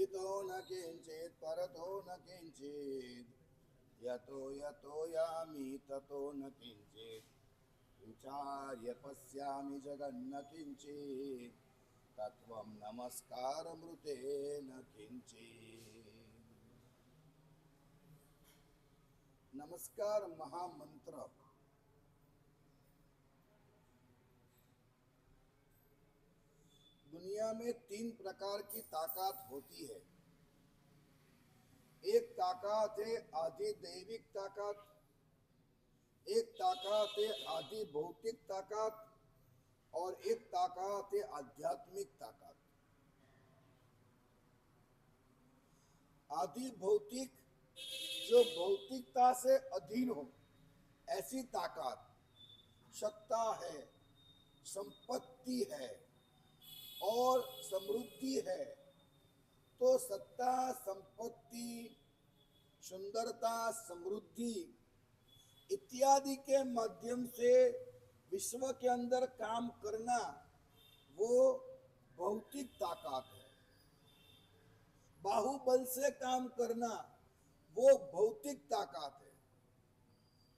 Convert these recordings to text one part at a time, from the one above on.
इतो न किंचित परतो न किंचित यतो यतो यामि ततो न किंचित विचार्य पश्यामि जगन्न किंचित तत्वं नमस्कारमृते न किंचित। नमस्कार महामंत्र। दुनिया में 3 प्रकार की ताकत होती है। एक ताकत है आदि दैविक ताकत, एक ताकत है आदि भौतिक ताकत और एक ताकत है आध्यात्मिक ताकत। आदि भौतिक जो भौतिकता से अधीन हो, ऐसी ताकत सत्ता है, संपत्ति है और समृद्धि है। तो सत्ता, संपत्ति, सुंदरता, समृद्धि इत्यादि के माध्यम से विश्व के अंदर काम करना वो भौतिक ताकत है। बाहुबल से काम करना वो भौतिक ताकत है।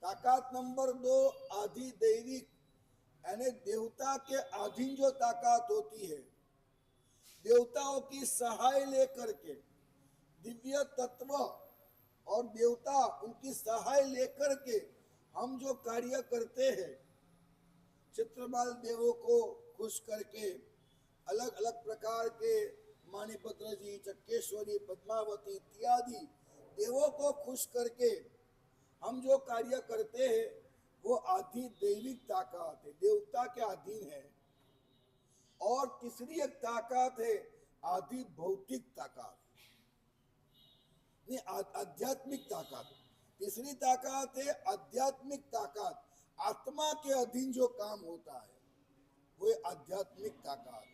ताकत नंबर 2 आदि दैविक, यानी देवता के अधीन जो ताकत होती है, देवताओं की सहाय लेकर के दिव्य तत्व और देवता उनकी सहाय लेकर के हम जो कार्य करते हैं, चित्रबाल देवों को खुश करके, अलग अलग प्रकार के माणिपत्र जी, चक्केश्वरी, पद्मावती इत्यादि देवों को खुश करके हम जो कार्य करते हैं वो आदि दैविक ताकत है, देवता के अधीन है। और तीसरी एक ताकत है आदि भौतिक ताकत, आध्यात्मिक ताकत। तीसरी ताकत है आध्यात्मिक ताकत, आत्मा के अधीन जो काम होता है वो आध्यात्मिक ताकत।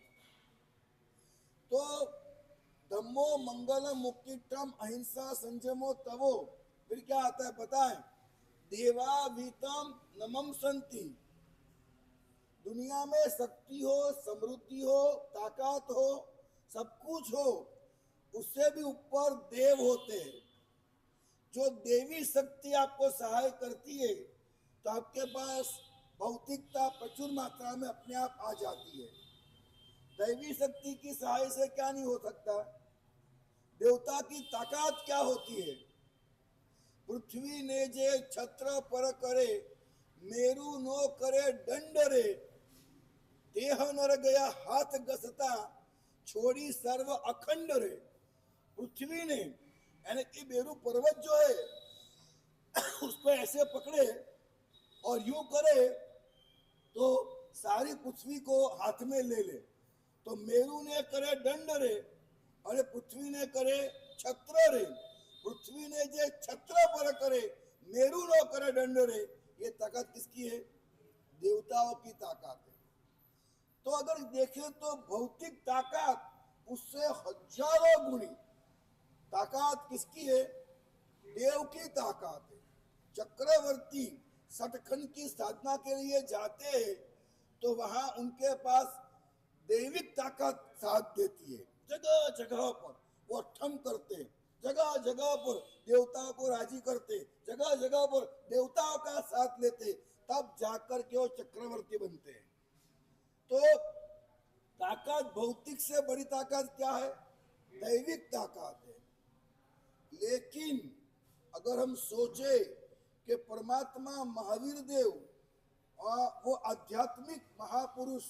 तो धम्मो मंगलम मुक्तिष्ठम अहिंसा संयमो तवो, फिर क्या आता है पता है? देवावीतम नमम संति। दुनिया में शक्ति हो, समृद्धि हो, ताकत हो, सब कुछ हो, उससे भी ऊपर देव होते हैं। जो देवी शक्ति आपको सहाय करती है तो आपके पास भौतिकता प्रचुर मात्रा में अपने आप आ जाती है। दैवी शक्ति की सहाय से क्या नहीं हो सकता? देवता की ताकत क्या होती है? पृथ्वी ने जे छत्र पर करे, मेरु नो करे दंड रे, देह नर गया हाथ गसता, छोड़ी सर्व अखंड रे। पृथ्वी ने यानी कि मेरु पर्वत जो है उसको ऐसे पकड़े और यूं करे तो सारी पृथ्वी को हाथ में ले ले। तो मेरु ने करे दंड रे और पृथ्वी ने करे छत्र रे। पृथ्वी ने जे छत्र पर करे, मेरु नो करे दंड रे। ये ताकत किसकी है? देवताओं की ताकत है। तो अगर देखें तो भौतिक ताकत उससे हजारों गुणी ताकत किसकी है? देव की ताकत है। चक्रवर्ती सतखंड की साधना के लिए जाते हैं तो वहां उनके पास दैविक ताकत साथ देती है। जगह जगह पर वो ठम करते, जगह जगह पर देवताओं को राजी करते, जगह जगह पर देवताओं का साथ लेते, तब जाकर के वो चक्रवर्ती बनते हैं। तो ताकत, भौतिक से बड़ी ताकत क्या है? दैविक ताकत है। लेकिन अगर हम सोचे कि परमात्मा महावीर देव वो आध्यात्मिक महापुरुष,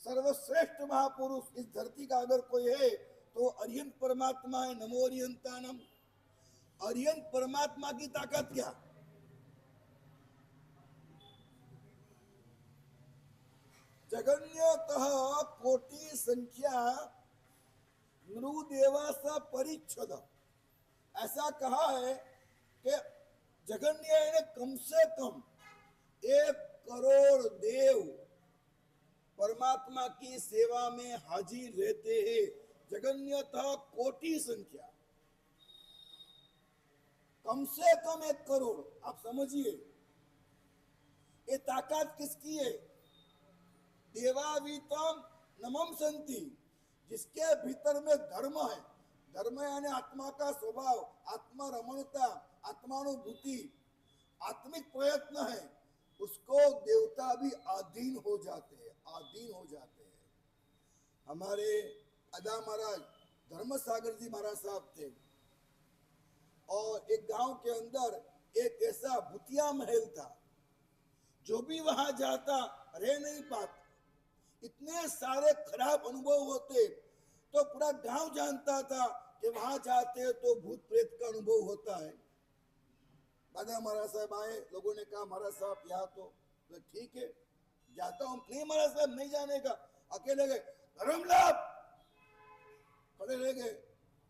सर्वश्रेष्ठ महापुरुष इस धरती का अगर कोई है तो अरिहंत परमात्मा है। नमो अरिहंतानम। अरिहंत परमात्मा की ताकत क्या? जगन्यतः कोटि संख्या नृदेवास परिच्छद। ऐसा कहा है कि जगन्य ने कम से कम 1 करोड़ देव परमात्मा की सेवा में हाजिर रहते हैं। जगन्यतः कोटि संख्या, कम से कम 1 करोड़। आप समझिए ये ताकत किसकी है? देवावीतम नमम संति, जिसके भीतर में धर्म है, धर्म यानी आत्मा का स्वभाव, आत्मा रमणता, आत्मानुभूति, आत्मिक प्रयत्न है, उसको देवता भी अधीन हो जाते हैं, अधीन हो जाते हैं। हमारे अदा महाराज धर्म सागर जी महाराज साहब थे, और एक गांव के अंदर एक ऐसा भूतिया महल था, जो भी वहां जाता रह नहीं पाता, इतने सारे खराब अनुभव होते, तो पूरा गांव जानता था कि वहां जाते तो भूत प्रेत का अनुभव होता है। दादा महाराज साहब आए, लोगों ने कहा महाराज साहब यहाँ तो ठीक है, जाता हूं। नहीं महाराज साहब नहीं जाने का, अकेले गए, धर्म लाभ खड़े रह गए।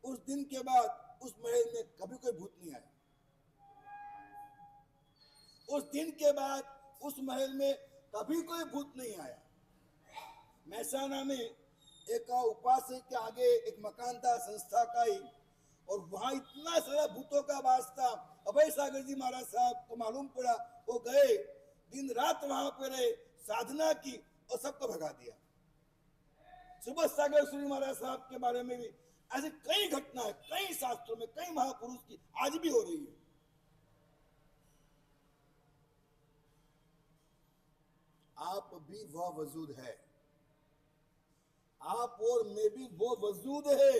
उस दिन के बाद उस महल में कभी कोई भूत नहीं आया। उस दिन के बाद उस महल में कभी कोई भूत नहीं आया। महसाना में एक उपासक के आगे एक मकान था संस्था का ही, और वहां इतना सारा भूतों का वास था। अभय सागर जी महाराज साहब को मालूम पड़ा, वो गए, दिन रात वहां पे रहे, साधना की और सबको भगा दिया। सुबह सागर सूरी महाराज साहब के बारे में भी ऐसे कई घटना है, कई शास्त्रों में, कई महापुरुष की आज भी हो रही है। आप भी वह वजूद है, आप और मैं भी वो वजूद है।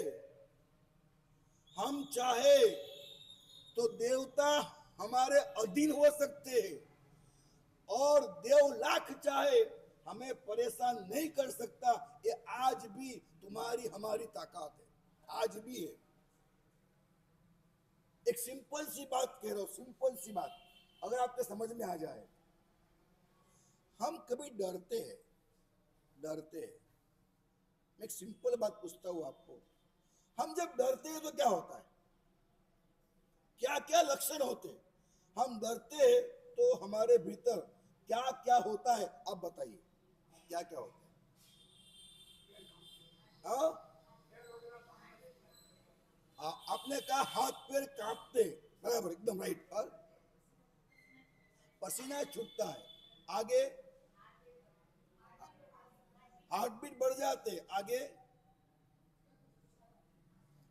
हम चाहे तो देवता हमारे अधीन हो सकते हैं, और देव लाख चाहे हमें परेशान नहीं कर सकता। ये आज भी तुम्हारी हमारी ताकत है, आज भी है। एक सिंपल सी बात कह रहा हूं, सिंपल सी बात, अगर आपके समझ में आ जाए। हम कभी डरते हैं, डरते हैं। मैं एक सिंपल बात पूछता हूं आपको, हम जब डरते हैं तो क्या होता है, क्या क्या लक्षण होते हैं? हम डरते हैं तो हमारे भीतर क्या क्या होता है, आप बताइए क्या क्या होता है? आपने कहा हाथ पैर कांपते, बराबर, एकदम राइट। और पसीना छूटता है, आगे हार्ट बीट बढ़ जाते, आगे।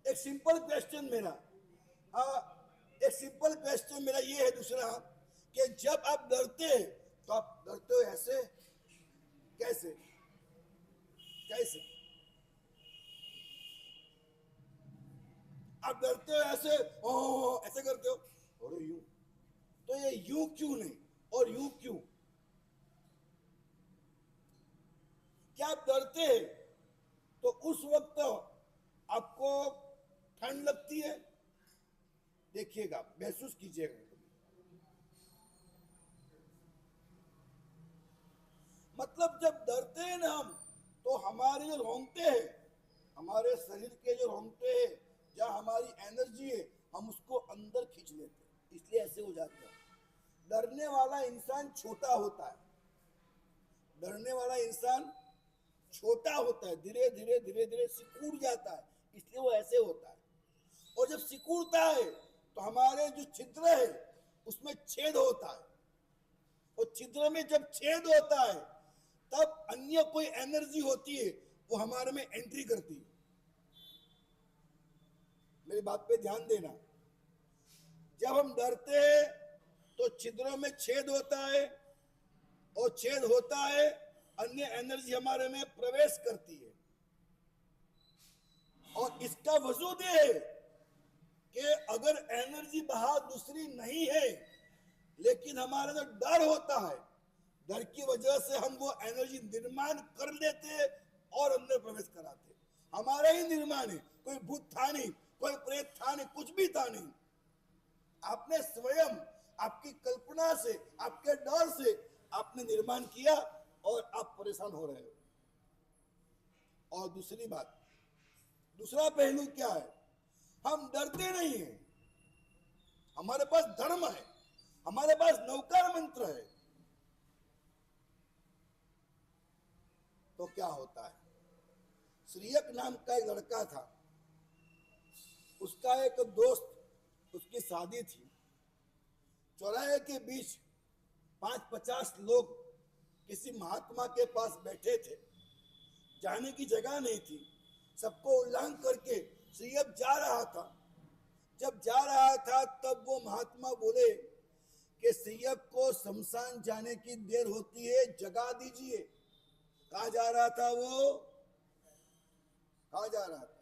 एक सिंपल क्वेश्चन मेरा, एक सिंपल क्वेश्चन मेरा ये है दूसरा, कि जब आप डरते हैं तो आप डरते हो ऐसे, कैसे कैसे? आप डरते हो ऐसे, ओ ऐसे करते हो, और यूं, तो ये यूं क्यों नहीं और यूं क्यों? क्या आप डरते हैं तो उस वक्त आपको ठंड लगती है? देखिएगा, महसूस कीजिएगा। मतलब जब डरते हैं ना हम, तो हमारे जो रोंगटे हैं, हमारे शरीर के जो रोंगटे हैं, जहां हमारी एनर्जी है, हम उसको अंदर खींच लेते हैं, इसलिए ऐसे हो जाता है। डरने वाला इंसान छोटा होता है, डरने वाला इंसान छोटा होता है, धीरे धीरे धीरे धीरे सिकुड़ जाता है, इसलिए वो ऐसे होता है। और जब सिकुड़ता है तो हमारे जो छिद्र है उसमें छेद होता है, और छिद्र में जब छेद होता है तब अन्य कोई एनर्जी होती है, वो हमारे में एंट्री करती है। मेरी बात पे ध्यान देना, जब हम डरते हैं तो छिद्रों में छेद होता है, और छेद होता है, अन्य एनर्जी हमारे में प्रवेश करती है। और इसका वजूद ये है कि अगर एनर्जी बाहर दूसरी नहीं है, लेकिन हमारा जो डर होता है, डर की वजह से हम वो एनर्जी निर्माण कर लेते हैं और अंदर प्रवेश कराते। हमारा ही निर्माण है, कोई भूत था नहीं, कोई प्रेत था नहीं, कुछ भी था नहीं। आपने स्वयं आपकी कल्पना से, आपके डर से आपने निर्माण किया, और आप परेशान हो रहे हो। और दूसरी बात, दूसरा पहलू क्या है, हम डरते नहीं हैं, हमारे पास धर्म है, हमारे पास नौकार मंत्र है। तो क्या होता है, श्रीयक नाम का एक लड़का था, उसका एक दोस्त, उसकी शादी थी, चौराहे के बीच 5-50 लोग किसी महात्मा के पास बैठे थे, जाने की जगह नहीं थी, सबको उल्लंघन करके श्रीअब जा रहा था, जब जा रहा था तब वो महात्मा बोले कि श्रीअब को शमशान जाने की देर होती है, जगा दीजिए। कहाँ जा रहा था वो? कहाँ जा रहा था?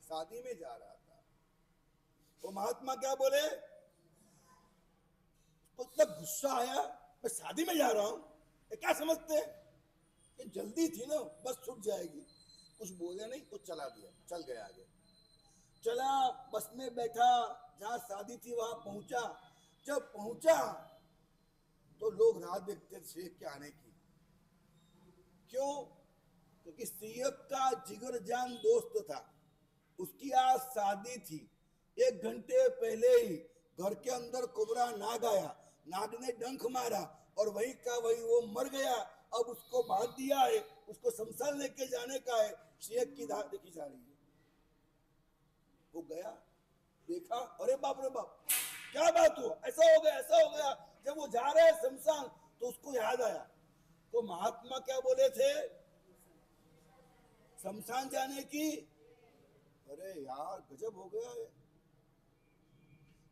शादी में जा रहा था। वो महात्मा क्या बोले? उसको इतना गुस्सा आया, मैं शादी में जा रहा हूं, क्या समझते हैं? कि जल्दी थी ना, बस छूट जाएगी। कुछ बोले नहीं, कुछ चला दिया, चल गया आगे। चला, बस में बैठा, जहां शादी थी वहां पहुंचा। जब पहुंचा तो लोग राह देखते शेख के आने की। क्यों? क्योंकि सैयद का जिगरजान दोस्त था, उसकी आज शादी थी। 1 घंटे पहले ही घर के अंदर कोबरा नाग आया, नाग ने डंक मारा और वही का वही वो मर गया। अब उसको बांध दिया है, उसको शमशान लेके जाने का है। शेख की धार देखी जा रही है। वो गया, देखा, अरे बाप रे बाप, क्या बात हो, ऐसा हो गया, ऐसा हो गया। जब वो जा रहा है शमशान तो उसको याद आया, तो महात्मा क्या बोले थे? शमशान जाने की। अरे यार गजब हो गया है।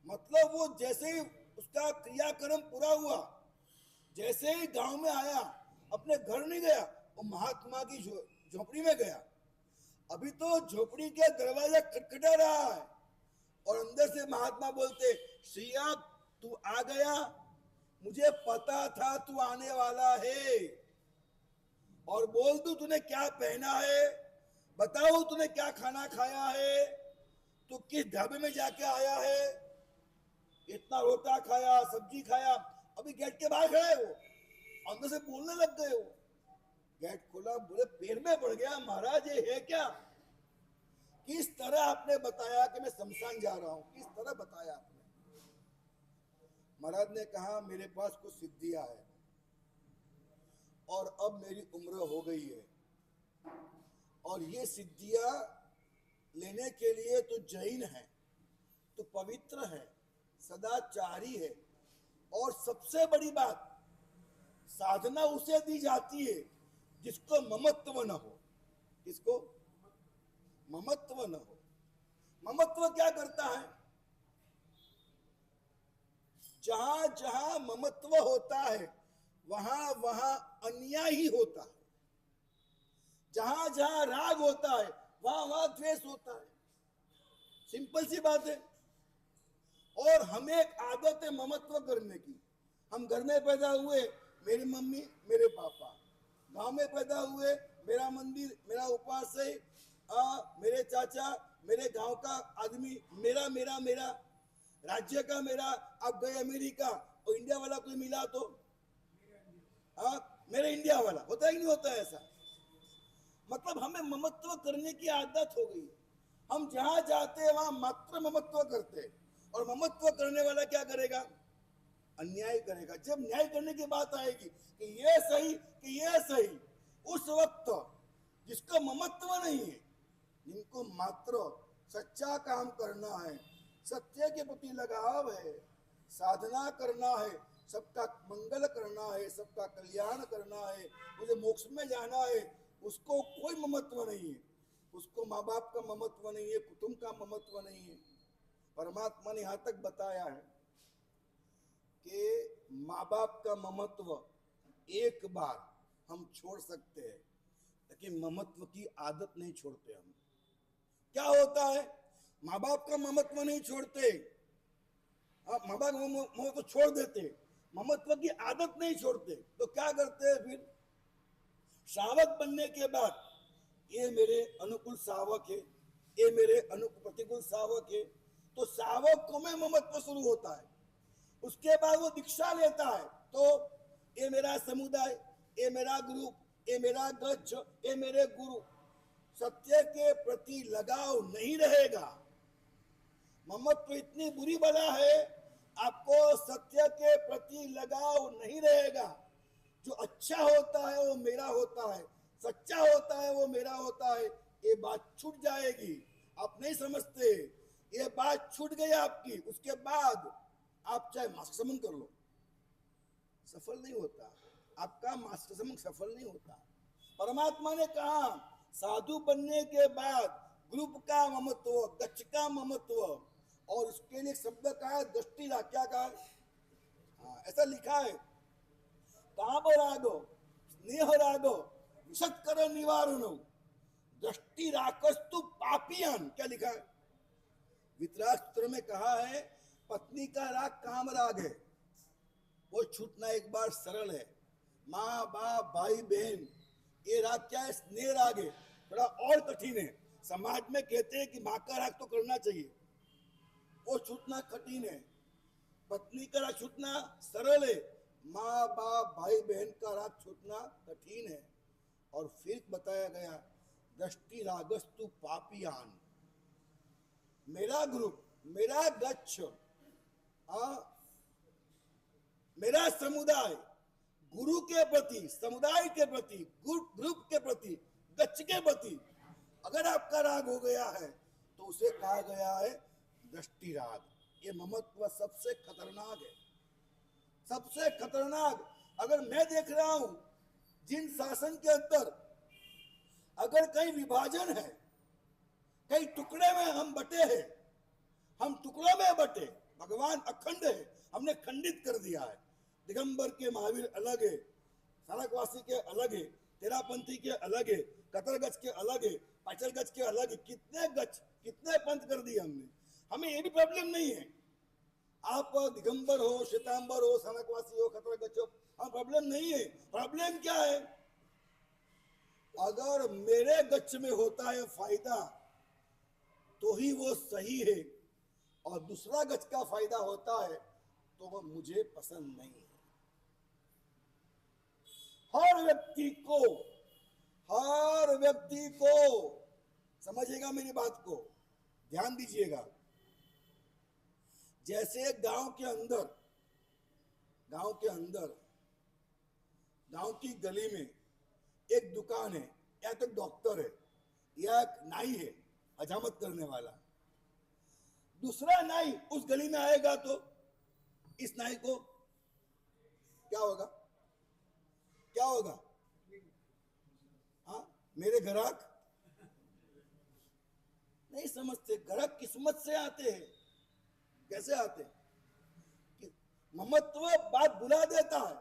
मतलब वो जैसे ही उसका क्रियाक्रम पूरा हुआ, जैसे ही गांव में आया, अपने घर नहीं गया, वो महात्मा की झोपड़ी में गया। अभी तो झोपड़ी के दरवाजा खटखटा रहा है और अंदर से महात्मा बोलते, श्रीया तू आ गया, मुझे पता था तू आने वाला है। और बोल तू तूने क्या पहना है, बताओ तूने क्या खाना खाया है, तू किस ढाबे में जाके आया है, इतना रोटा खाया, सब्जी खाया। अभी गेट के बाहर खड़े हो, अंदर से बोलने लग गए हो। गेट खोला, बोले पैर में पड़ गया महाराज, ये है क्या? किस तरह आपने बताया कि मैं शमशान जा रहा हूं, किस तरह बताया आपने? महाराज ने कहा मेरे पास कुछ सिद्धियां है और अब मेरी उम्र हो गई है, और ये सिद्धियां लेने के लिए तो जैन है, तो पवित्र है, सदाचारी है, और सबसे बड़ी बात, साधना उसे दी जाती है जिसको ममत्व न हो। किसको? ममत्व न हो। ममत्व क्या करता है? जहां जहां ममत्व होता है वहां वहां अन्याय ही होता है। जहां जहां राग होता है वहां वहां द्वेष होता है। सिंपल सी बात है। और हमें एक आदत है ममत्व करने की। हम घर में पैदा हुए, मेरी मम्मी मेरे पापा, गांव में पैदा हुए, मेरा मंदिर मेरा उपास्य, मेरे चाचा, मेरे गांव का आदमी, मेरा मेरा मेरा, राज्य का मेरा। अब गए अमेरिका और इंडिया वाला कोई मिला तो मेरे इंडिया वाला, होता ही नहीं होता ऐसा। मतलब हमें ममत्व करने की आदत हो गई। हम जहां जाते हैं वहां मात्र ममत्व करते हैं, और ममत्व करने वाला क्या करेगा? अन्याय करेगा। जब न्याय करने की बात आएगी कि ये सही कि ये सही, उस वक्त जिसका ममत्व नहीं है, जिनको मात्र सच्चा काम करना है, सत्य के प्रति लगाव है, साधना करना है, सबका मंगल करना है, सबका कल्याण करना है, मुझे मोक्ष में जाना है, उसको कोई ममत्व नहीं है। उसको माँ बाप का ममत्व नहीं है, कुटुंब का ममत्व नहीं है। परमात्मा ने यहां तक बताया है कि माँ बाप का ममत्व एक बार हम छोड़ सकते हैं, लेकिन ममत्व की आदत नहीं छोड़ते हम। क्या होता है? माँ बाप का ममत्व नहीं छोड़ते, माँ बाप ममत्व छोड़ देते, ममत्व की आदत नहीं छोड़ते, तो क्या करते हैं फिर? शावक बनने के बाद ये मेरे अनुकूल शावक है, ये मेरे प्रतिकूल शावक है, तो शावकों में ममत्व शुरू होता है। उसके बाद वो दीक्षा लेता है, तो ये मेरा समुदाय, ये मेरा ग्रुप, ये मेरा गच्छ, ये मेरे गुरु। सत्य के प्रति लगाव नहीं रहेगा। ममत्व इतनी बुरी बला है, आपको सत्य के प्रति लगाव नहीं रहेगा। जो अच्छा होता है वो मेरा होता है, सच्चा होता है वो मेरा होता है, ये बात छूट जाएगी। आप नहीं समझते, ये बात छूट गई आपकी, उसके बाद आप चाहे मास्टर समन कर लो, सफल नहीं होता। आपका मास्टर समन सफल नहीं होता। परमात्मा ने कहा साधु बनने के बाद ग्रुप का ममत्व, गच्छ का ममत्व, और उसके लिए शब्द का है दृष्टि राग। क्या कहा है? हाँ, ऐसा लिखा है, काम रागो स्नेह रागो विषत्कर निवारण दृष्टि राकस्तु पापियान। क्या लिखा है? वितराग में कहा है पत्नी का राग काम राग है, वो छूटना एक बार सरल है। माँ बाप भाई बहन, ये राग क्या है? स्नेह राग है, थोड़ा और कठिन है। समाज में कहते हैं कि माँ का राग तो करना चाहिए, वो छूटना कठिन है। पत्नी का राग छूटना सरल है, माँ बाप भाई बहन का राग छूटना कठिन है। और फिर बताया गया दृष्टि रागस्तु पापियान, मेरा ग्रुप, मेरा गच्छ, मेरा समुदाय, गुरु के प्रति, समुदाय के प्रति, ग्रुप के प्रति, गच्छ के प्रति अगर आपका राग हो गया है तो उसे कहा गया है दृष्टि राग। ये ममत्व सबसे खतरनाक है, सबसे खतरनाक। अगर मैं देख रहा हूं जिन शासन के अंदर अगर कहीं विभाजन है, कहीं टुकड़े में हम बटे हैं, हम टुकड़ों में बटे, भगवान अखंड है, हमने खंडित कर दिया है। दिगंबर के महावीर अलग है, सारकवासी के अलग है, तेरापंथी के अलग है, कतर गच्छ के अलग है, पाचल गच्छ के अलग है। कितने गच्छ, कितने पंथ कर दिए हमने। हमें ये भी प्रॉब्लम नहीं है, आप दिगंबर हो, श्वेतांबर हो, सारकवासी हो, कतर गच्छ हो, हम प्रॉब्लम नहीं है। प्रॉब्लम क्या है? अगर मेरे गच्छ में होता है फायदा तो ही वो सही है, और दूसरा गच्छ का फायदा होता है तो वह मुझे पसंद नहीं है। हर व्यक्ति को समझिएगा, मेरी बात को ध्यान दीजिएगा। जैसे गांव के अंदर, गांव की गली में एक दुकान है, या तो डॉक्टर है, या एक नाई है हजामत करने वाला। दूसरा नाई उस गली में आएगा तो इस नाई को क्या होगा? क्या होगा? हाँ, मेरे ग्राहक नहीं समझते। ग्राहक किस्मत से आते हैं। कैसे आते हैं? ममत्व बात बुला देता है।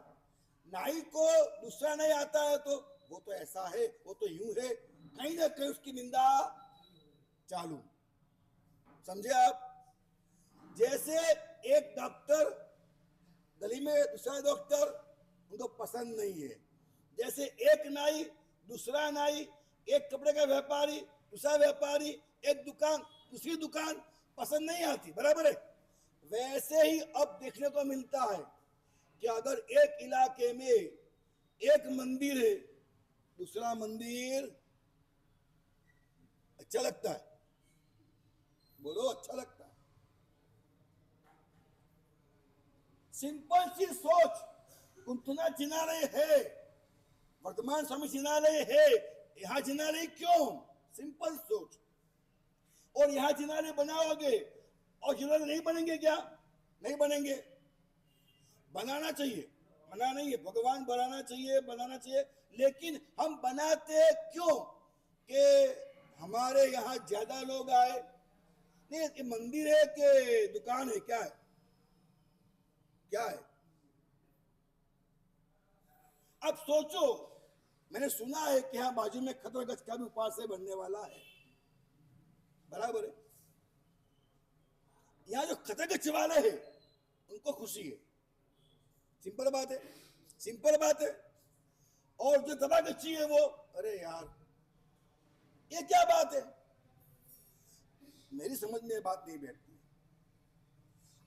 नाई को दूसरा नहीं आता है तो वो तो ऐसा है, वो तो यूं है, कहीं ना कहीं उसकी निंदा चालू। समझे आप? जैसे एक डॉक्टर गली में दूसरा डॉक्टर उनको पसंद नहीं है, जैसे एक नाई दूसरा नाई, एक कपड़े का व्यापारी दूसरा व्यापारी, एक दुकान दूसरी दुकान पसंद नहीं आती, बराबर है। वैसे ही अब देखने को मिलता है कि अगर एक इलाके में एक मंदिर है, दूसरा मंदिर अच्छा लगता है, बोलो अच्छा लगता है। सिंपल सी सोच, कुंतुना जिनालय है, वर्तमान स्वामी जिनालय है, यहां जिनालय क्यों? सिंपल सोच। और यहां जिनालय बनाओगे और जिनालय नहीं बनेंगे क्या? नहीं बनेंगे। बनाना चाहिए, मना नहीं है, भगवान बनाना चाहिए, बनाना चाहिए, लेकिन हम बनाते क्यों? कि हमारे यहाँ ज्यादा लोग आए। नहीं, ये मंदिर है कि दुकान है? क्या है? क्या है? अब सोचो, मैंने सुना है कि यहाँ बाजू में खतर गच्छ का भी उपास्य बनने वाला है, बराबर है। यहाँ जो खतर गच्छ वाले हैं उनको खुशी है, सिंपल बात है, सिंपल बात है। और जो दबा गच्ची है वो, अरे यार ये क्या बात है? मेरी समझ में बात नहीं बैठती।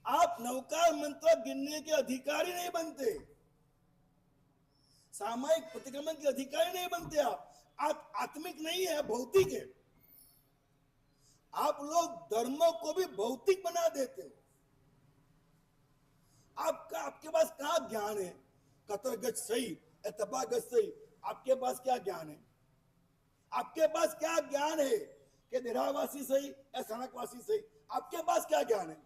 आप नवकार मंत्र गिनने के अधिकारी नहीं बनते, सामायिक प्रतिक्रमण के अधिकारी नहीं बनते। आप आत्मिक नहीं है, भौतिक है। आप लोग धर्मों को भी भौतिक बना देते हो। आपके पास क्या ज्ञान है? कतर गच्छ सही, तबा गच्छ सही, आपके पास क्या ज्ञान है? आपके पास क्या ज्ञान है कि देरावासी सही या सनकवासी सही? आपके पास क्या ज्ञान है?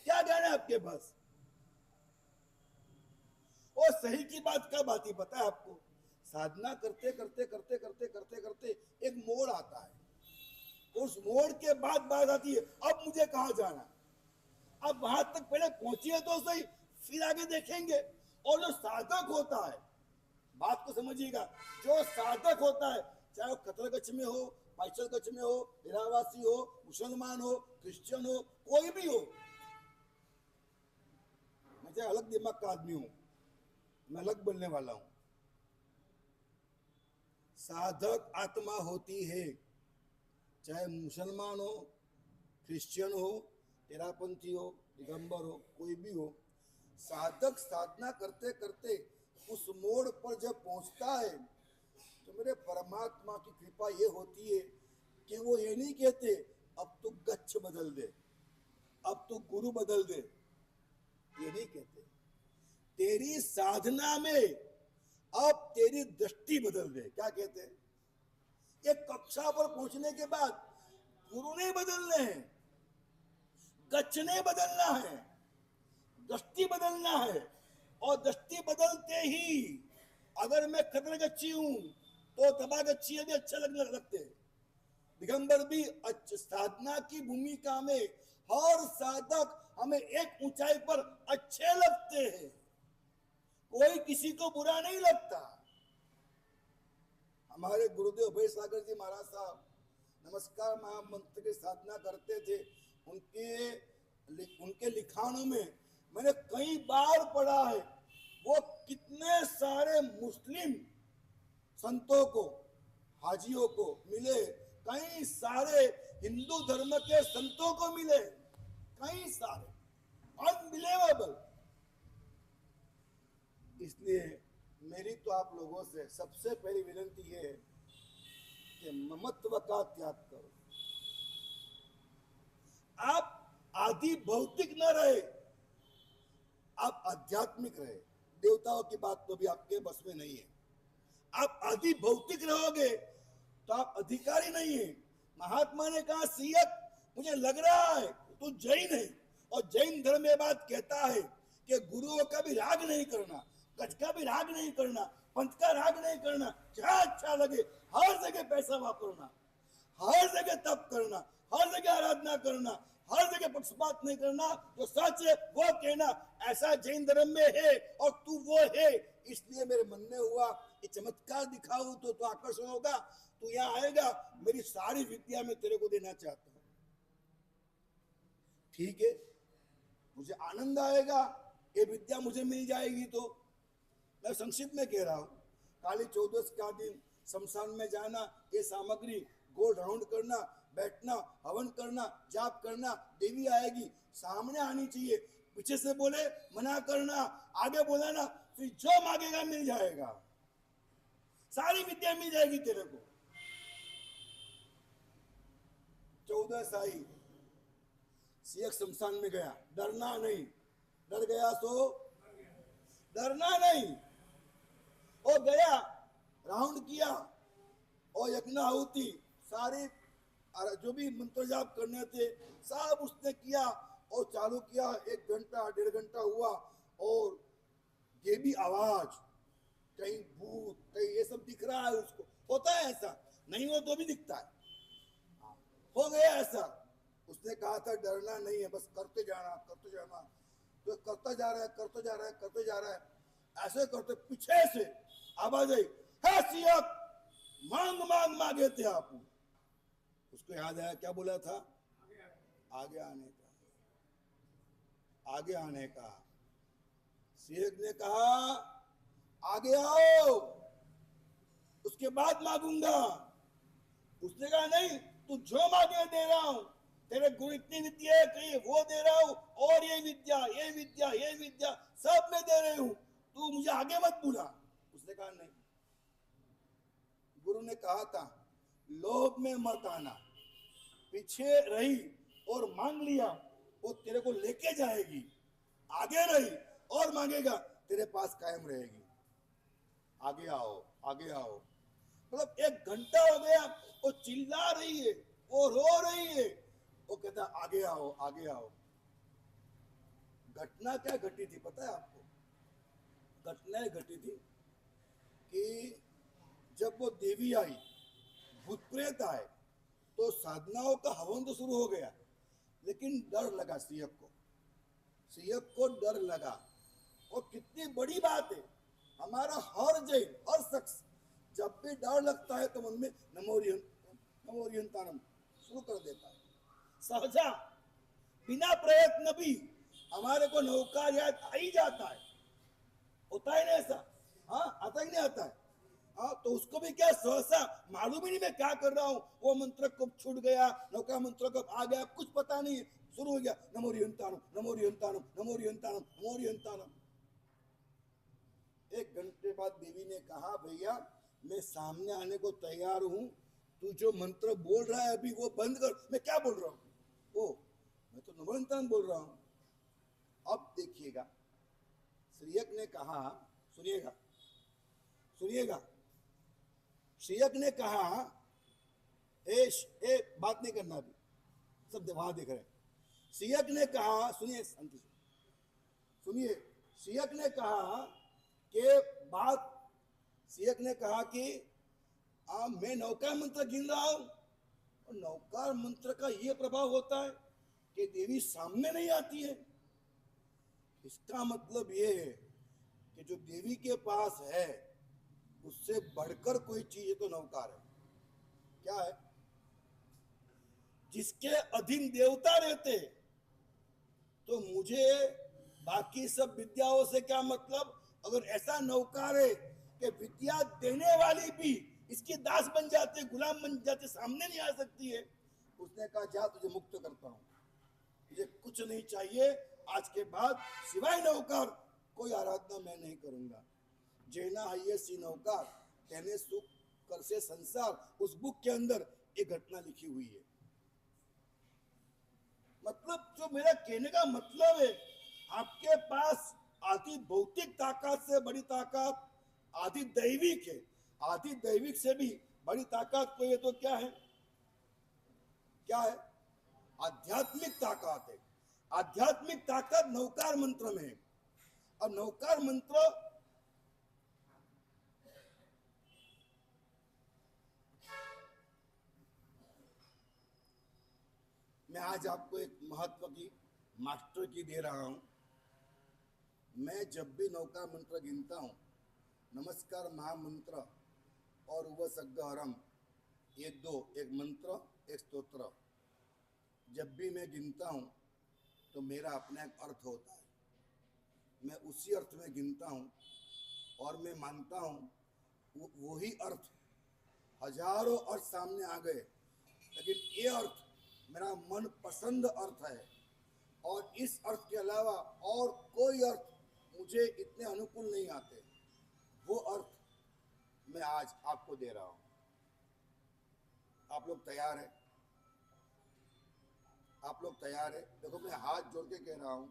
क्या ज्ञान है आपके पास? और सही की बात कब आती पता है आपको? साधना करते करते करते करते करते करते एक मोड़ आता है, उस मोड़ के बाद बात आती है अब मुझे कहां जाना। अब वहां तक पहले पहुंचिए तो सही, फिर आगे देखेंगे। और जो साधक होता है, बात को समझिएगा, जो साधक होता है, चाहे वो कतरगच्छ में हो, पाइचलगच्छ में हो, डेरावासी हो, मुसलमान हो, क्रिश्चियन हो, कोई भी हो, मैं चाहे अलग दिमाग का आदमी हूं, मैं अलग बोलने वाला हूं। साधक आत्मा होती है, चाहे मुसलमान हो, क्रिश्चियन हो, तेरापंथी हो, दिगंबर हो, कोई भी हो। साधक साधना करते करते उस मोड़ पर जब पहुंचता है तो मेरे परमात्मा की कृपा ये होती है कि वो ये नहीं कहते अब तो गच्छ बदल दे, अब तो गुरु बदल दे, ये नहीं कहते। तेरी साधना में अब तेरी दृष्टि बदल दे, क्या कहते हैं? एक कक्षा पर पहुंचने के बाद गुरु नहीं बदलने हैं, गच्छ नहीं बदलना है, दृष्टि बदलना है। और दृष्टि बदलते ही अगर मैं कतरगच्छी हूं तो तबागच्छी भी अच्छे लगने लगते हैं। दिगंबर भी साधना की भूमिका में हर साधक हमें एक ऊंचाई पर अच्छे लगते हैं, कोई किसी को बुरा नहीं लगता। हमारे गुरुदेव अभय सागर जी महाराज साहब नमस्कार महामंत्र की साधना करते थे। उनके लिखानों में मैंने कई बार पढ़ा है, वो कितने सारे मुस्लिम संतों को, हाजियों को मिले, कई सारे हिंदू धर्म के संतों को मिले, कई सारे, अनबिलीवेबल। इसलिए मेरी तो आप लोगों से सबसे पहली विनती है कि ममत्व का त्याग करो। आप आदि भौतिक न रहे, आप आध्यात्मिक रहे। देवताओं की बात तो भी आपके बस में नहीं है। आप आदि भौतिक रहोगे तो आप अधिकारी नहीं है। महात्मा ने कहा सियत मुझे लग रहा है तू जैन है, और जैन धर्म में बात कहता है कि गुरुओं का भी राग नहीं करना, गज का भी राग नहीं करना, पंथ का राग नहीं करना, जहां अच्छा लगे हर जगह पैसा वापरना, हर जगह तप करना, हर जगह आराधना करना, हर जगह पक्षपात नहीं करना, जो सच है वो कहना। ऐसा जैन धर्म में है और तू वो है। इसलिए मेरे मन में हुआ ये चमत्कार दिखाऊं तो आकर्षण होगा, तू यहाँ आएगा, मेरी सारी विद्या मैं तेरे को देना चाहता हूं। ठीक है, मुझे आनंद आएगा, ये विद्या मुझे मिल जाएगी। तो मैं संक्षिप्त में कह रहा हूं, काली चौदस का दिन शमशान में जाना, ये सामग्री गोल राउंड करना, बैठना, हवन करना, जाप करना, देवी आएगी, सामने आनी चाहिए, पीछे से बोले मना करना, आगे बोला ना, फिर जो मांगेगा मिल जाएगा, सारी विद्या मिल जाएगी तेरे को। 14 आई, सियक शमशान में गया, डरना नहीं, डर गया तो डरना नहीं। और गया, राउंड किया, और यज्ञ आहुति सारे जो भी मंत्र जाप करने थे सब उसने किया और चालू किया। 1 घंटा 1.5 घंटा हुआ, और ये भी आवाज, कहीं भूत, कहीं ये सब दिख रहा है उसको। होता है ऐसा, नहीं हो तो भी दिखता है। हो गया ऐसा, उसने कहा था डरना नहीं है, बस करते जाना, करते जाना। तो करता जा रहा है, करते जा रहा है, करते जा रहा है। ऐसे करते पीछे से आवाज आई, है सियक, मांग मांग मांगे थे आप। उसको याद आया, क्या बोला था? आगे आने का, आगे आने का। सियक ने कहा आगे आओ, उसके बाद मांगूंगा। उसने कहा नहीं, तू जो मांगे दे रहा हूं, तेरे गुरु इतनी विद्या है, कहीं वो दे रहा हूं, और ये विद्या, ये विद्या, ये विद्या सब मैं दे रही हूं, तू मुझे आगे मत बुला। उसने कहा नहीं। गुरु ने कहा था लोभ में मत आना, पीछे रही और मांग लिया, वो तेरे को लेके जाएगी। आगे रही और मांगेगा, तेरे पास कायम रहेगी। आगे आओ, आगे आओ। मतलब 1 घंटा हो गया, वो चिल्ला रही है, वो रो रही है, वो कहता आगे आओ, आगे आओ। घटना क्या घटी थी पता है आपको? घटना घटी थी कि जब वो देवी आई, भूत प्रेत आए, तो साधनाओं का हवन तो शुरू हो गया, लेकिन डर लगा सीयक को डर लगा। और कितनी बड़ी बात है, हमारा हर जैन हर शख्स जब भी डर लगता है तो मन में नमोरियंतानम शुरू कर देता है। सहजा बिना प्रयत्न भी हमारे को नौका याद आ ही जाता है, होता है ना ऐसा? हाँ, आता ही नहीं आता है। हाँ, तो उसको भी क्या सहसा मालूम ही नहीं मैं क्या कर रहा हूँ, वो मंत्र कब छूट गया, नौका मंत्र कब आ गया, कुछ पता नहीं, शुरू हो गया नमोरियंतानम नमोरियंतानम नमोरियंतानम नमोरियंतानम। 1 घंटे बाद देवी ने कहा, भैया मैं सामने आने को तैयार हूं, तू जो मंत्र बोल रहा है अभी वो बंद कर। मैं क्या बोल रहा हूँ? ओ, मैं तो नमोरियंतानम बोल रहा हूं। अब देखिएगा, श्रीयक ने कहा, सुनिएगा सुनिएगा, श्रीयक ने कहा, ए बात नहीं करना अभी, सब वहां देख रहे हैं। श्रीयक ने कहा, सुनिए शांति से सुनिए, श्रीयक ने कहा कि बात, श्रीयक ने कहा कि मैं नौका मंत्र गिन रहा हूं, और नौका मंत्र का यह प्रभाव होता है कि देवी सामने नहीं आती है। इसका मतलब यह है कि जो देवी के पास है उससे बढ़कर कोई चीज है तो नौकार है। क्या है? जिसके अधीन देवता रहते, तो मुझे बाकी सब विद्याओं से क्या मतलब? अगर ऐसा नौकार है कि विद्या देने वाली भी इसकी दास बन जाते, गुलाम बन जाते, सामने नहीं आ सकती है, उसने कहा जा तुझे मुक्त करता हूं, मुझे कुछ नहीं चाहिए, आज के बाद सिवाय नौकार कोई आराधना मैं नहीं करूंगा। जेना है सी नौकार कहने सुख कर से संसार, उस बुक के अंदर एक घटना लिखी हुई है। मतलब जो मेरा कहने का मतलब है, आपके पास आदि भौतिक ताकत से बड़ी ताकत आदि दैविक है, आदि दैविक से भी बड़ी ताकत कोई है तो क्या है? क्या है? आध्यात्मिक ताकत है। आध्यात्मिक ताकत नौकार मंत्र में है। और नौकार मंत्र मैं आज आपको एक महत्व की मास्टर की दे रहा हूं। मैं जब भी नौका मंत्र गिनता हूं, नमस्कार महामंत्र और उपसर्गहरम, ये दो, एक मंत्र एक स्तोत्र, जब भी मैं गिनता हूं तो मेरा अपना एक अर्थ होता है। मैं उसी अर्थ में गिनता हूं और मैं मानता हूं वही अर्थ, हजारों अर्थ सामने आ गए, लेकिन ये अर्थ मेरा मन पसंद अर्थ है, और इस अर्थ के अलावा और कोई अर्थ मुझे इतने अनुकूल नहीं आते। वो अर्थ मैं आज आपको दे रहा हूं। आप लोग तैयार हैं? आप लोग तैयार हैं? देखो, मैं हाथ जोड़ के कह रहा हूं,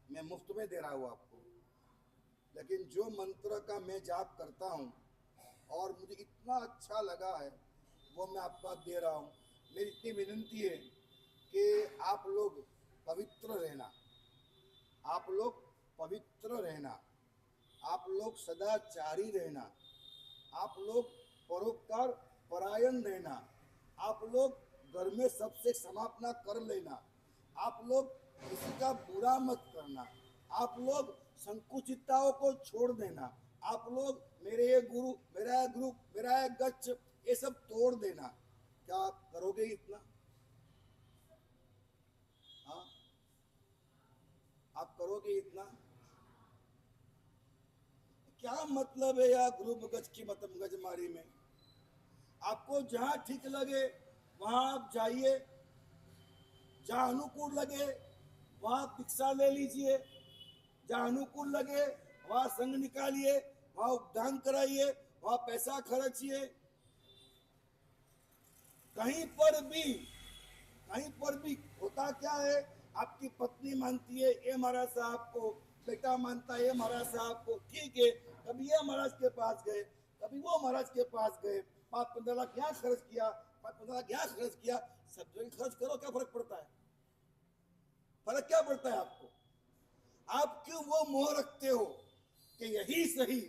मैं मुफ्त में दे रहा हूं आपको, लेकिन जो मंत्र का मैं जाप करता हूं और मुझे इतना अच्छा लगा है वो मैं आपको दे रहा हूं। मेरी इतनी विनती है कि आप लोग पवित्र रहना, आप लोग पवित्र रहना, आप लोग सदाचारी रहना, आप लोग परोपकार परायण रहना, आप लोग घर में सबसे समापना कर लेना, आप लोग किसी का बुरा मत करना, आप लोग संकुचितताओं को छोड़ देना, आप लोग मेरे ये गुरु, मेरा ये गुरु, मेरा ये गच्छ, ये सब तोड़ देना। क्या आप करोगे इतना? हाँ, आप करोगे इतना? क्या मतलब है यार गुरु गज की मतम गजमारी में? आपको जहां ठीक लगे वहां आप जाइए, जहां अनुकूल लगे वहां दीक्षा ले लीजिए, जहां अनुकूल लगे वहां संग निकालिए, वहां उपदान कराइए, वहां पैसा खर्चिए। कहीं पर भी होता क्या है, आपकी पत्नी मानती है ये महाराज साहब को, बेटा मानता है ये महाराज साहब को, ठीक है, कभी ये महाराज के पास गए, कभी वो महाराज के पास गए, 5-15 लाख यहाँ खर्च किया, 5-15 लाख यहाँ खर्च किया, सब जगह खर्च करो, क्या फर्क पड़ता है? फर्क क्या पड़ता है आपको? आप क्यों वो मोह रखते हो कि यही सही,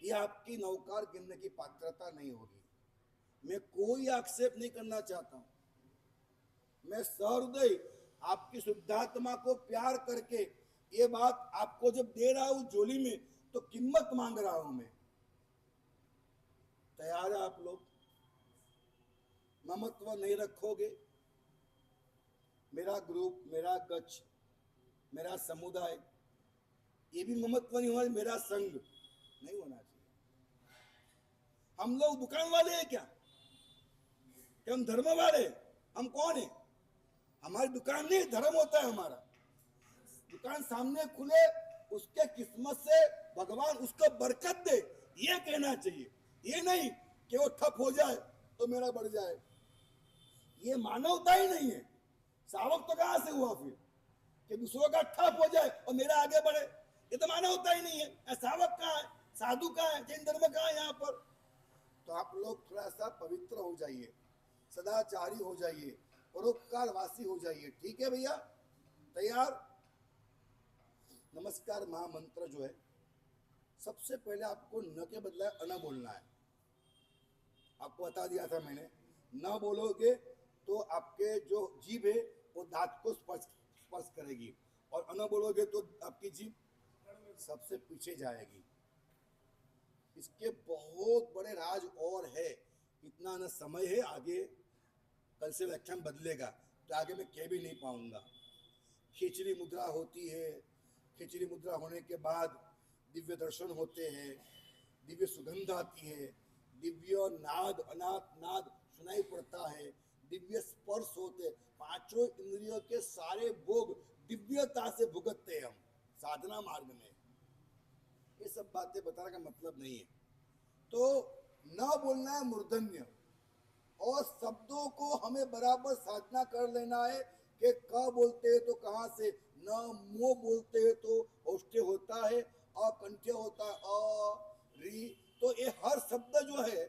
ये आपकी नौकार गिनने की पात्रता नहीं होगी। मैं कोई आक्षेप नहीं करना चाहता हूं। मैं सहृदय आपकी शुद्धात्मा को प्यार करके ये बात आपको जब दे रहा हूं झोली में, तो कीमत मांग रहा हूं मैं। तैयार है आप लोग? ममत्व नहीं रखोगे, मेरा ग्रुप, मेरा गच्छ, मेरा समुदाय, ये भी ममत्व नहीं होना, मेरा संघ नहीं होना चाहिए। हम लोग दुकान वाले हैं क्या? कि हम धर्म वाले? हम कौन है? हमारी दुकान नहीं, धर्म होता है हमारा। दुकान सामने खुले, उसके किस्मत से भगवान उसको बरकत दे, ये कहना चाहिए। ये नहीं कि वो ठप हो जाए तो मेरा बढ़ जाए। ये मानवता ही नहीं है। सावक तो कहां से हुआ फिर कि दूसरों का ठप हो जाए और मेरा आगे बढ़े? ये तो मानवता ही नहीं है। सावक कहां है? साधु कहां है? जैन धर्म कहां है यहाँ पर? तो आप लोग थोड़ा सा पवित्र हो जाइए, सदाचारी हो जाइए, परोपकारवासी हो जाइए। ठीक है भैया? तैयार? नमस्कार महामंत्र जो है, सबसे पहले आपको न के बदला अन बोलना है। आपको बता दिया था मैंने, न बोलोगे तो आपके जो जीभ है वो दांत को स्पर्श करेगी, और अन बोलोगे तो आपकी जीभ सबसे पीछे जाएगी। इसके बहुत बड़े राज और है, इतना न समय है, आगे कल से व्याख्यान बदलेगा तो आगे मैं कह भी नहीं पाऊंगा। खिचड़ी मुद्रा होती है, खिचड़ी मुद्रा होने के बाद दिव्य दर्शन होते हैं, दिव्य सुगंध आती है, दिव्य नाद अनाथ नाद सुनाई पड़ता है, दिव्य स्पर्श होते, पांचों इंद्रियों के सारे भोग दिव्यता से भुगतते हैं हम साधना मार्ग में। ये सब बातें बताने का मतलब नहीं है। तो न बोलना है मूर्धन्य, और शब्दों को हमें बराबर साधना कर लेना है कि क बोलते हैं तो कहां से, न मो बोलते हैं तो औष्ठ्य होता है, अकंठ्य होता है अ री। तो ये हर शब्द जो है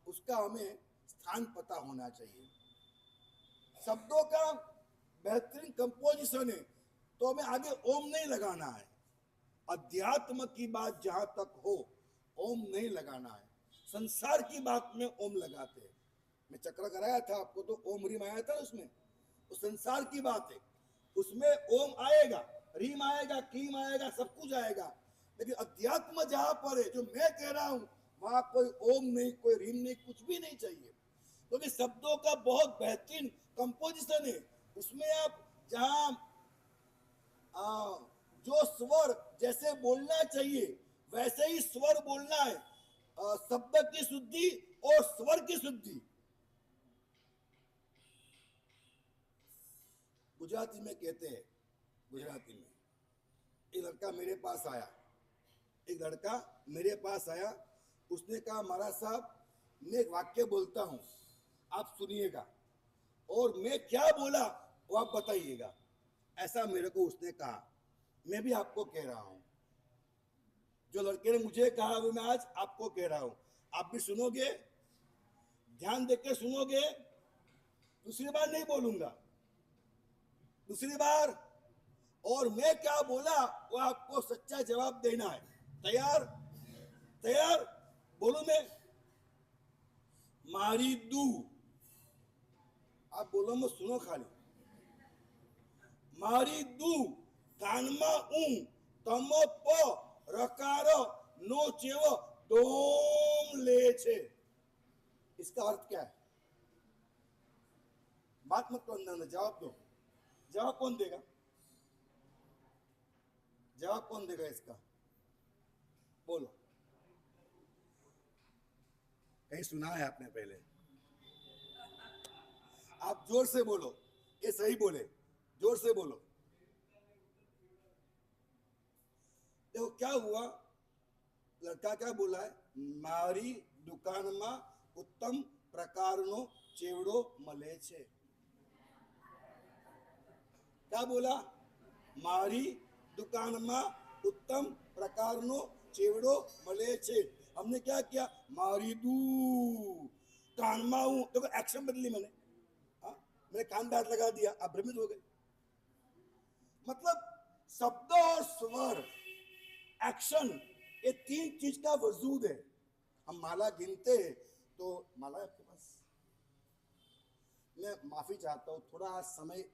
उसका हमें स्थान पता होना चाहिए। शब्दों का बेहतरीन कंपोजिशन है तो हमें आगे ओम नहीं लगाना है। अध्यात्म की बात जहां तक हो, ओम नहीं लगाना है। संसार की बात में ओम लगाते हैं। मैं चक्र कराया था आपको, तो ओम रीम आया था उसमें। वो संसार की बात है, उसमें ओम आएगा, रीम आएगा, क्लीम आएगा, सब कुछ आएगा। लेकिन अध्यात्म जहां पर है, जो मैं कह रहा हूं, वहां कोई ओम नहीं, कोई रीम नहीं, कुछ भी नहीं चाहिए। क्योंकि तो शब्दों का बहुत बेहतरीन कंपोजिशन है। उसमें आप जहां जो स्वर जैसे बोलना चाहिए वैसे ही स्वर बोलना है। शब्द की शुद्धि और स्वर की शुद्धि। गुजराती में कहते हैं, गुजराती में एक लड़का मेरे पास आया, एक लड़का मेरे पास आया, उसने कहा महाराज साहब मैं एक वाक्य बोलता हूं, आप सुनिएगा, और मैं क्या बोला वो आप बताइएगा। ऐसा मेरे को उसने कहा। मैं भी आपको कह रहा हूं, जो लड़के ने मुझे कहा वो मैं आज आपको कह रहा हूं। आप भी सुनोगे, ध्यान देकर सुनोगे। दूसरी बार नहीं बोलूंगा, दूसरी बार, और मैं क्या बोला वो आपको सच्चा जवाब देना है। तैयार? तैयार? बोलू मैं? मारी दू, आप बोलो, मैं सुनो खाली। मारी दू कानमा ऊ तम प रकार नो चेव डोम ले छे। इसका अर्थ क्या है? बात मत करो, अंदर जवाब दो। जवाब कौन देगा? जवाब कौन देगा इसका? बोलो। कहीं सुना है आपने पहले? आप जोर से बोलो, ये सही बोले, जोर से बोलो। देखो क्या हुआ, लड़का क्या बोला है? मारी दुकान में उत्तम प्रकारनो चेवड़ो मले छे। क्या बोला? मारी दुकान में उत्तम प्रकारनो चेवड़ो मले छे। हमने क्या किया? मारी दू कान में हूं, देखो एक्शन बदली मैंने। मैंने कान पे हाथ लगा दिया, आप भ्रमित हो गए। मतलब शब्द और स्वर, एक्शन, ये तीन चीज का वजूद है। हम माला गिनते हैं तो माला है आपके पास? मैं माफी चाहता हूँ, थोड़ा समय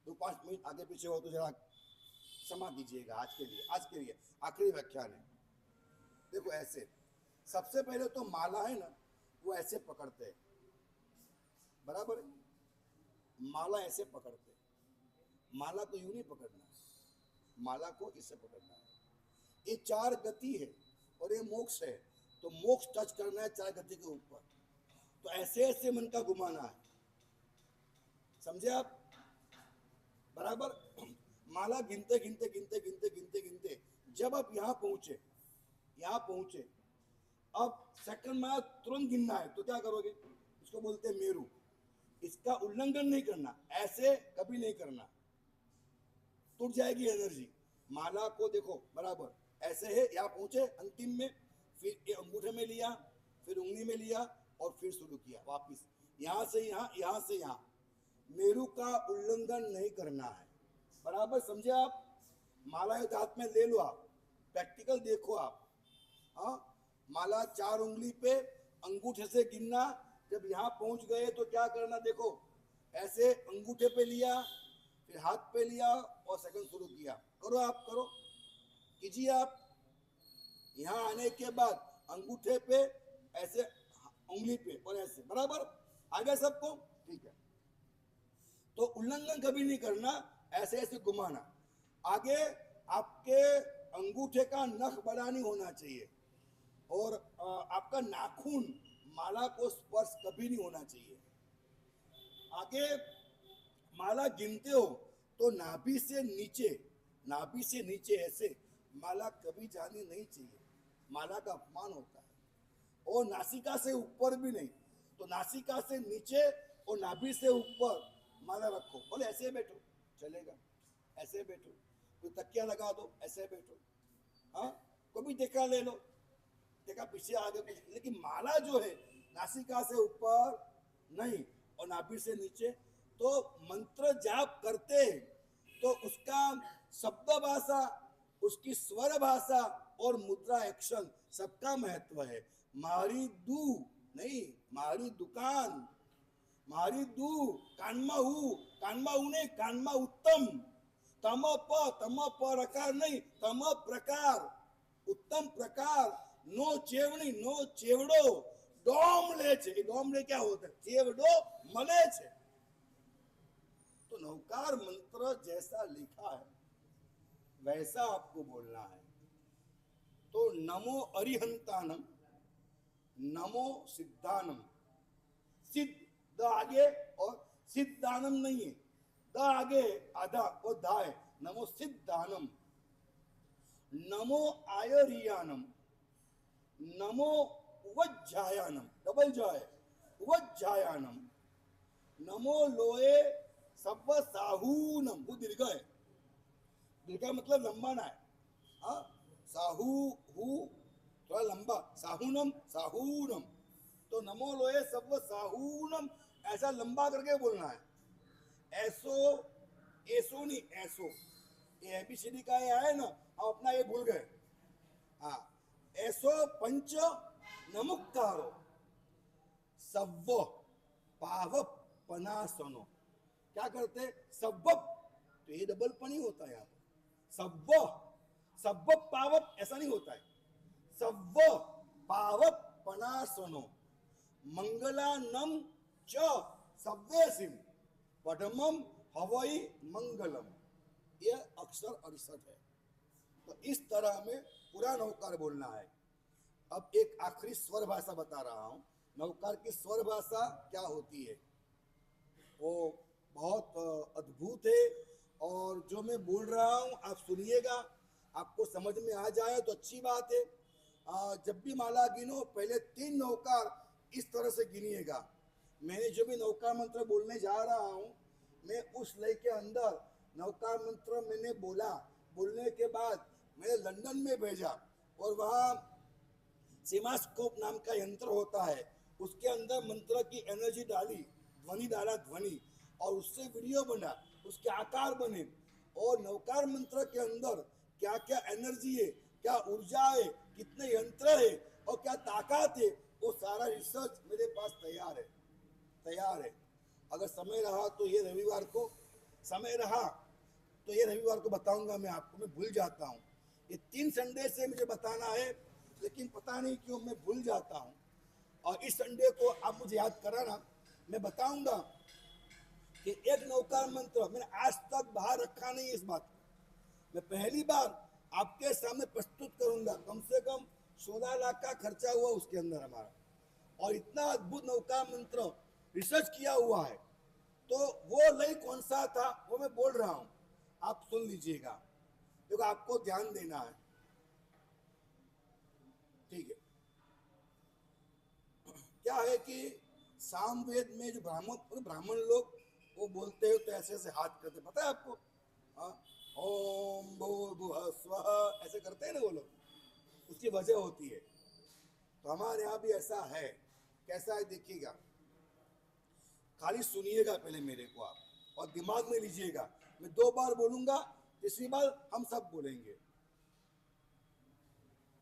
2-5 मिनट आगे पीछे हो तो जरा क्षमा दीजिएगा। आज के लिए आखिरी व्याख्यान है। देखो ऐसे, सबसे पहले तो माला है ना, वो ऐसे पकड़ते हैं, बराबर है, माला ऐसे पकड़ते हैं। माला को यूं नहीं पकड़ना है, माला को इससे पकड़ना है। ये 4 गति है और ये मोक्ष है, तो मोक्ष टच करना है 4 गति के ऊपर। तो ऐसे ऐसे मन का घुमाना है, समझे आप, बराबर। माला गिनते गिनते गिनते गिनते गिनते गिनते जब आप यहां पहुंचे, अब सेकंड माला तुरंत गिनना है, तो क्या करोगे, इसको बोलते हैं मेरू। इसका उल्लंघन नहीं करना, ऐसे कभी नहीं करना, टूट जाएगी एनर्जी। माला को देखो बराबर ऐसे है, यहाँ पहुंचे अंतिम में, फिर ये अंगूठे में लिया, फिर उंगली में लिया और फिर शुरू किया वापिस, यहां से यहां, यहां से यहां। मेरू का उल्लंघन नहीं करना है, बराबर, समझे आप। माला एक हाथ में ले लो, आप प्रैक्टिकल देखो आप। हाँ, माला 4 उंगली पे, अंगूठे से गिनना। जब यहाँ पहुंच गए तो क्या करना, देखो ऐसे अंगूठे पे लिया, फिर हाथ पे लिया और सेकंड शुरू किया। करो आप, करो, कीजिए आप। यहाँ आने के बाद अंगूठे पे ऐसे, उंगली पे और ऐसे, बराबर, आ गया सबको, ठीक है। तो उल्लंघन कभी नहीं करना, ऐसे ऐसे घुमाना। आगे आपके अंगूठे का नख बड़ा नहीं होना चाहिए, और आपका नाखून माला को स्पर्श कभी नहीं होना चाहिए। आगे माला गिनते हो तो नाभि से नीचे ऐसे माला कभी जानी नहीं चाहिए, माला का अपमान होता है। और नासिका से ऊपर भी नहीं, तो नासिका से नीचे और नाभि से ऊपर माला रखो। बोले ऐसे बैठो, चलेगा, ऐसे बैठो, कोई तकिया लगा दो, ऐसे बैठो, हाँ, कोई भी टेका ले लो, टेका पीछे आगे कुछ, लेकिन माला जो है नासिका से ऊपर नहीं और नाभि से नीचे। तो मंत्र जाप करते हैं तो उसका शब्द भाषा, उसकी स्वर भाषा और मुद्रा एक्शन सबका महत्व है। मारी दू नहीं, मारी दुकान, मारी दू, कानमा हूं नहीं, कानमा उत्तम, तम प रकार नहीं, तम प्रकार, उत्तम प्रकार, नो चेवणी, नो चेवड़ो, डोमले छे। डोमले क्या होता है, चेवड़ो मले छे। तो नवकार मंत्र जैसा लिखा है वैसा आपको बोलना है। तो नमो अरिहंतानम, नमो सिद्धानम, सिद्ध आगे और सिद्धानम नहीं है, द आगे आधा और धा है, नमो सिद्धानम, नमो आयरियानम, नमो उवज्जायानम, डबल जाय, उवज्जायानम, नमो लोए सब साहूनम, वो दीर्घ है, दीर्घ मतलब लंबाना है, हाँ, साहू हु थोड़ा लंबा, साहूनम, साहूनम। तो नमो लोए सब साहूनम ऐसा लंबा करके बोलना है। ऐसो, ऐसो नहीं, ऐसो, ये एबीसीडी का ये है ना, आप अपना ये भूल गए। हाँ, ऐसो पंच नमुक्तारो सव्व पाव पनासनो। क्या करते, सव्व, तो ये डबल पनी होता है यहाँ पर, सव्व, सव्व पावप ऐसा नहीं होता है, सव्व पावप पनासनो, मंगलानम च सव्वेसिम, पठमम हवई मंगलम। ये अक्षर 68 है। तो इस तरह में पूरा नवकार बोलना है। अब एक आखिरी स्वर भाषा बता रहा हूं, नवकार की स्वर भाषा क्या होती है, वो बहुत अद्भुत है। और जो मैं बोल रहा हूं आप सुनिएगा, आपको समझ में आ जाए तो अच्छी बात है। जब भी माला गिनो पहले 3 नवकार इस तरह से गिनिएगा। मैंने जो भी नवकार मंत्र बोलने जा रहा हूं, मैं उस लय के अंदर नवकार मंत्र मैंने बोला, बोलने के बाद मैंने लंदन में भेजा और वहाँ सीमास्कोप नाम का यंत्र होता है, उसके अंदर मंत्र की एनर्जी डाली, ध्वनि डाला, ध्वनि, और उससे वीडियो बना, उसके आकार बने। और नवकार मंत्र के अंदर क्या क्या एनर्जी है, क्या ऊर्जा है, कितने यंत्र है और क्या ताकत है, वो सारा रिसर्च मेरे पास तैयार है। अगर समय रहा तो ये रविवार को, समय रहा तो ये रविवार को बताऊंगा मैं आपको, मैं भूल जाता हूँ। ये 3 संडे से मुझे बताना है, लेकिन पता नहीं क्यों मैं भूल जाता हूँ। और इस संडे को आप मुझे याद कराना, मैं बताऊंगा कि एक नौकार मंत्र मैंने आज तक बाहर रखा नहीं। इस बात को मैं पहली बार आपके सामने प्रस्तुत करूंगा। कम से कम 16 लाख का खर्चा हुआ उसके अंदर हमारा, और इतना अद्भुत नौका मंत्र रिसर्च किया हुआ है। तो वो लय कौन सा था वो मैं बोल रहा हूं, आप सुन लीजिएगा, क्योंकि आपको ध्यान देना है। ठीक है, क्या है कि सामवेद में जो ब्राह्मण लोग वो बोलते हो तो ऐसे ऐसे हाथ करते, पता है आपको? हाँ, ओम भूर्भुवः स्वः ऐसे करते हैं ना वो लोग, उसकी वजह होती है। तो हमारे यहाँ भी ऐसा है। कैसा है देखिएगा, खाली सुनिएगा पहले मेरे को आप, और दिमाग में लीजिएगा। मैं 2 बार बोलूंगा, तीसरी बार हम सब बोलेंगे।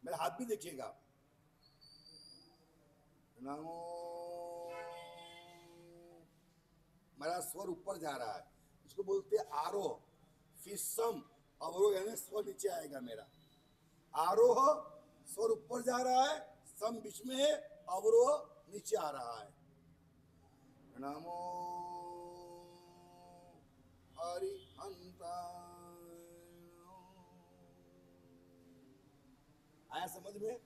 मेरा हाथ भी देखिएगा। नमो, मेरा स्वर ऊपर जा रहा है, इसको बोलते हैं आरोह। फिर सम, अवरोह यानी स्वर नीचे आएगा मेरा। आरोह स्वर ऊपर जा रहा है, सम बीच में है, अवरोह नीचे आ रहा है। नमो अरिहंताय, आया समझ में?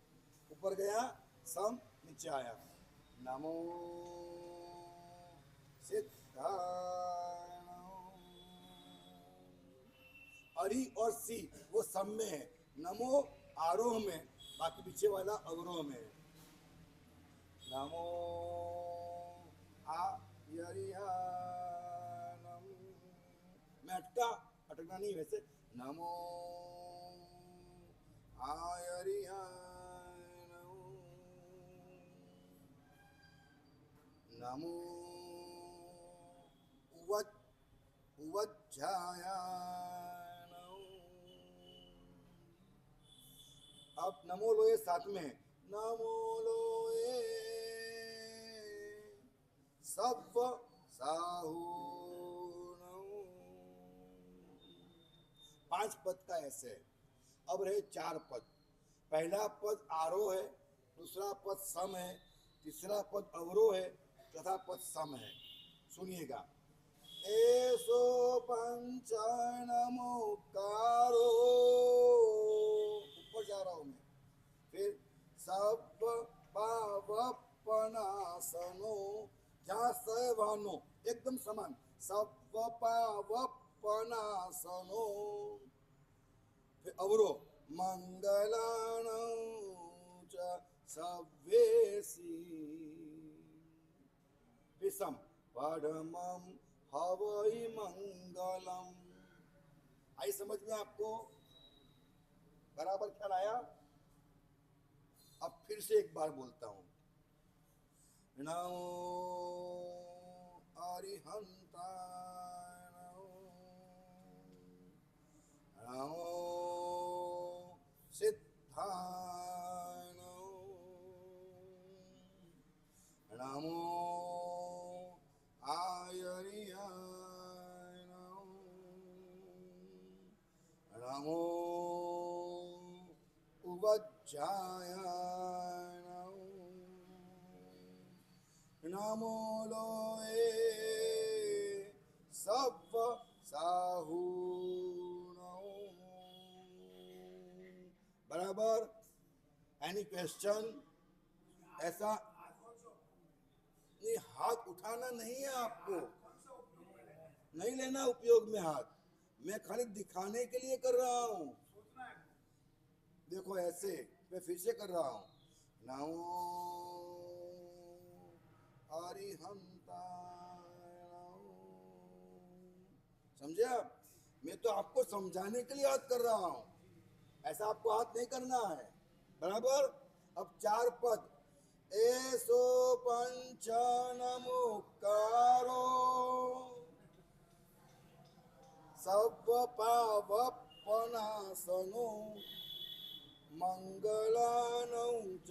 ऊपर गया सम, नीचे आया। नमो सिद्धाय, अरि और सी वो सम में है, नमो आरोह में, बाकी पीछे वाला अवरोह में है। नमो आयरिहानम, मैं अटकना नहीं वैसे। नमो आयरिहानम, नमो उवज्जायानम। अब नमो लोए साथ में, नमो लोए सब साहू। 5 पद का ऐसे। अब रहे 4 पद। पहला पद आरोह है, दूसरा पद सम है, तीसरा पद अवरोह है, चौथा पद सम है। सुनिएगा। एसो पंचनमुकारो, ऊपर जा रहा हूं मैं। फिर सब पावपनासनो, जहाँ सवानो एकदम समान, सब पावपनासनो। फिर अवरो मंगलानं च सव्येसी, विषम परमं हवै मंगलम। आई समझ में आपको? बराबर ख्याल आया? अब फिर से एक बार बोलता हूं। नमो अरिहंताय, नमो सिद्धाय, नमो आयरिहाय, नमो उवज्जायाय, नमो लोए सब साहू। बराबर? Any question? ऐसा नहीं, हाथ उठाना नहीं है आपको, नहीं लेना उपयोग में हाथ। मैं खाली दिखाने के लिए कर रहा हूं। देखो ऐसे, मैं फिर से कर रहा हूं। नमो अरिहंताय, समझे आप? मैं तो आपको समझाने के लिए हाथ कर रहा हूं, ऐसा आपको हाथ नहीं करना है। बराबर? अब 4 पद। एसो पंचनमुकारो, सब पावपनासनो, मंगलानं च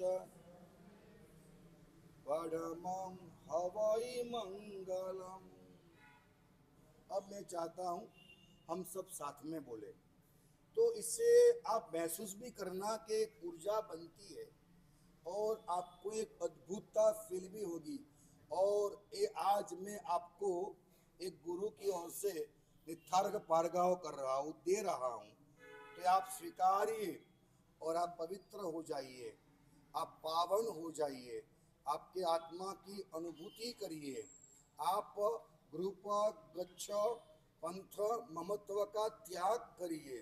परमं हवै मंगलम। अब मैं चाहता हूं हम सब साथ में बोले, तो इससे आप महसूस भी करना कि एक ऊर्जा बनती है और आपको एक अद्भुतता फील भी होगी। और ये आज मैं आपको एक गुरु की ओर से निथार्ग पारगाव कर रहा हूँ, दे रहा हूँ, तो आप स्वीकारिए और आप पवित्र हो जाइए, आप पावन हो जाइए, आपके आत्मा की अनुभूति करिए। आप ग्रुप गच्छ पंथ ममत्व का त्याग करिए।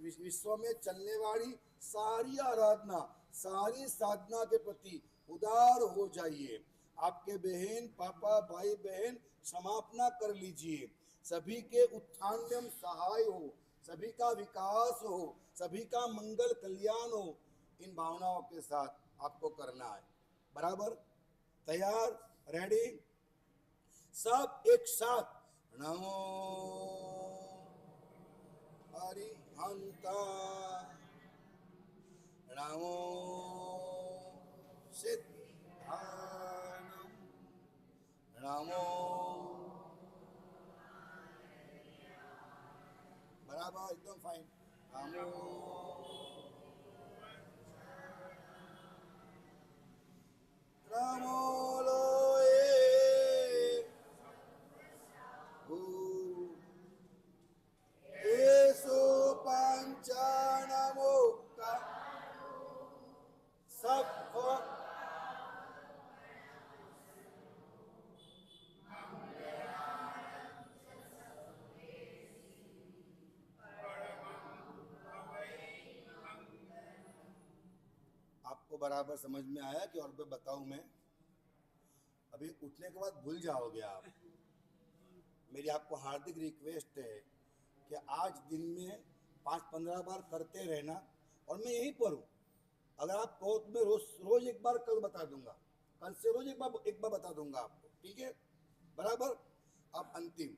विश्व में चलने वाली सारी आराधना, सारी साधना के प्रति उदार हो जाइए। आपके बहन पापा भाई बहन समापना कर लीजिए। सभी के उत्थान में हम सहाय हो, सभी का विकास हो, सभी का मंगल कल्याण हो, इन भावनाओं के साथ आपको करना है। बराबर? तैयार? रेडी? सब एक साथ नमो अरिहंता, नमो सिद्धानम, नमो। बराबर? एकदम फाइन। नमो नमो लोए येषु पंचानमुक्ता सप्त आपको बराबर समझ में आया कि और बताऊं मैं? अभी उठने के बाद भूल जाओगे आप। मेरी आपको हार्दिक रिक्वेस्ट है कि आज दिन में 5-15 बार करते रहना, और मैं यहीं पर हूँ। अगर आप कहो तो मैं रोज एक बार कल बता दूंगा, कल से रोज एक बार बता दूंगा आपको, ठीक है? बराबर? अब अंतिम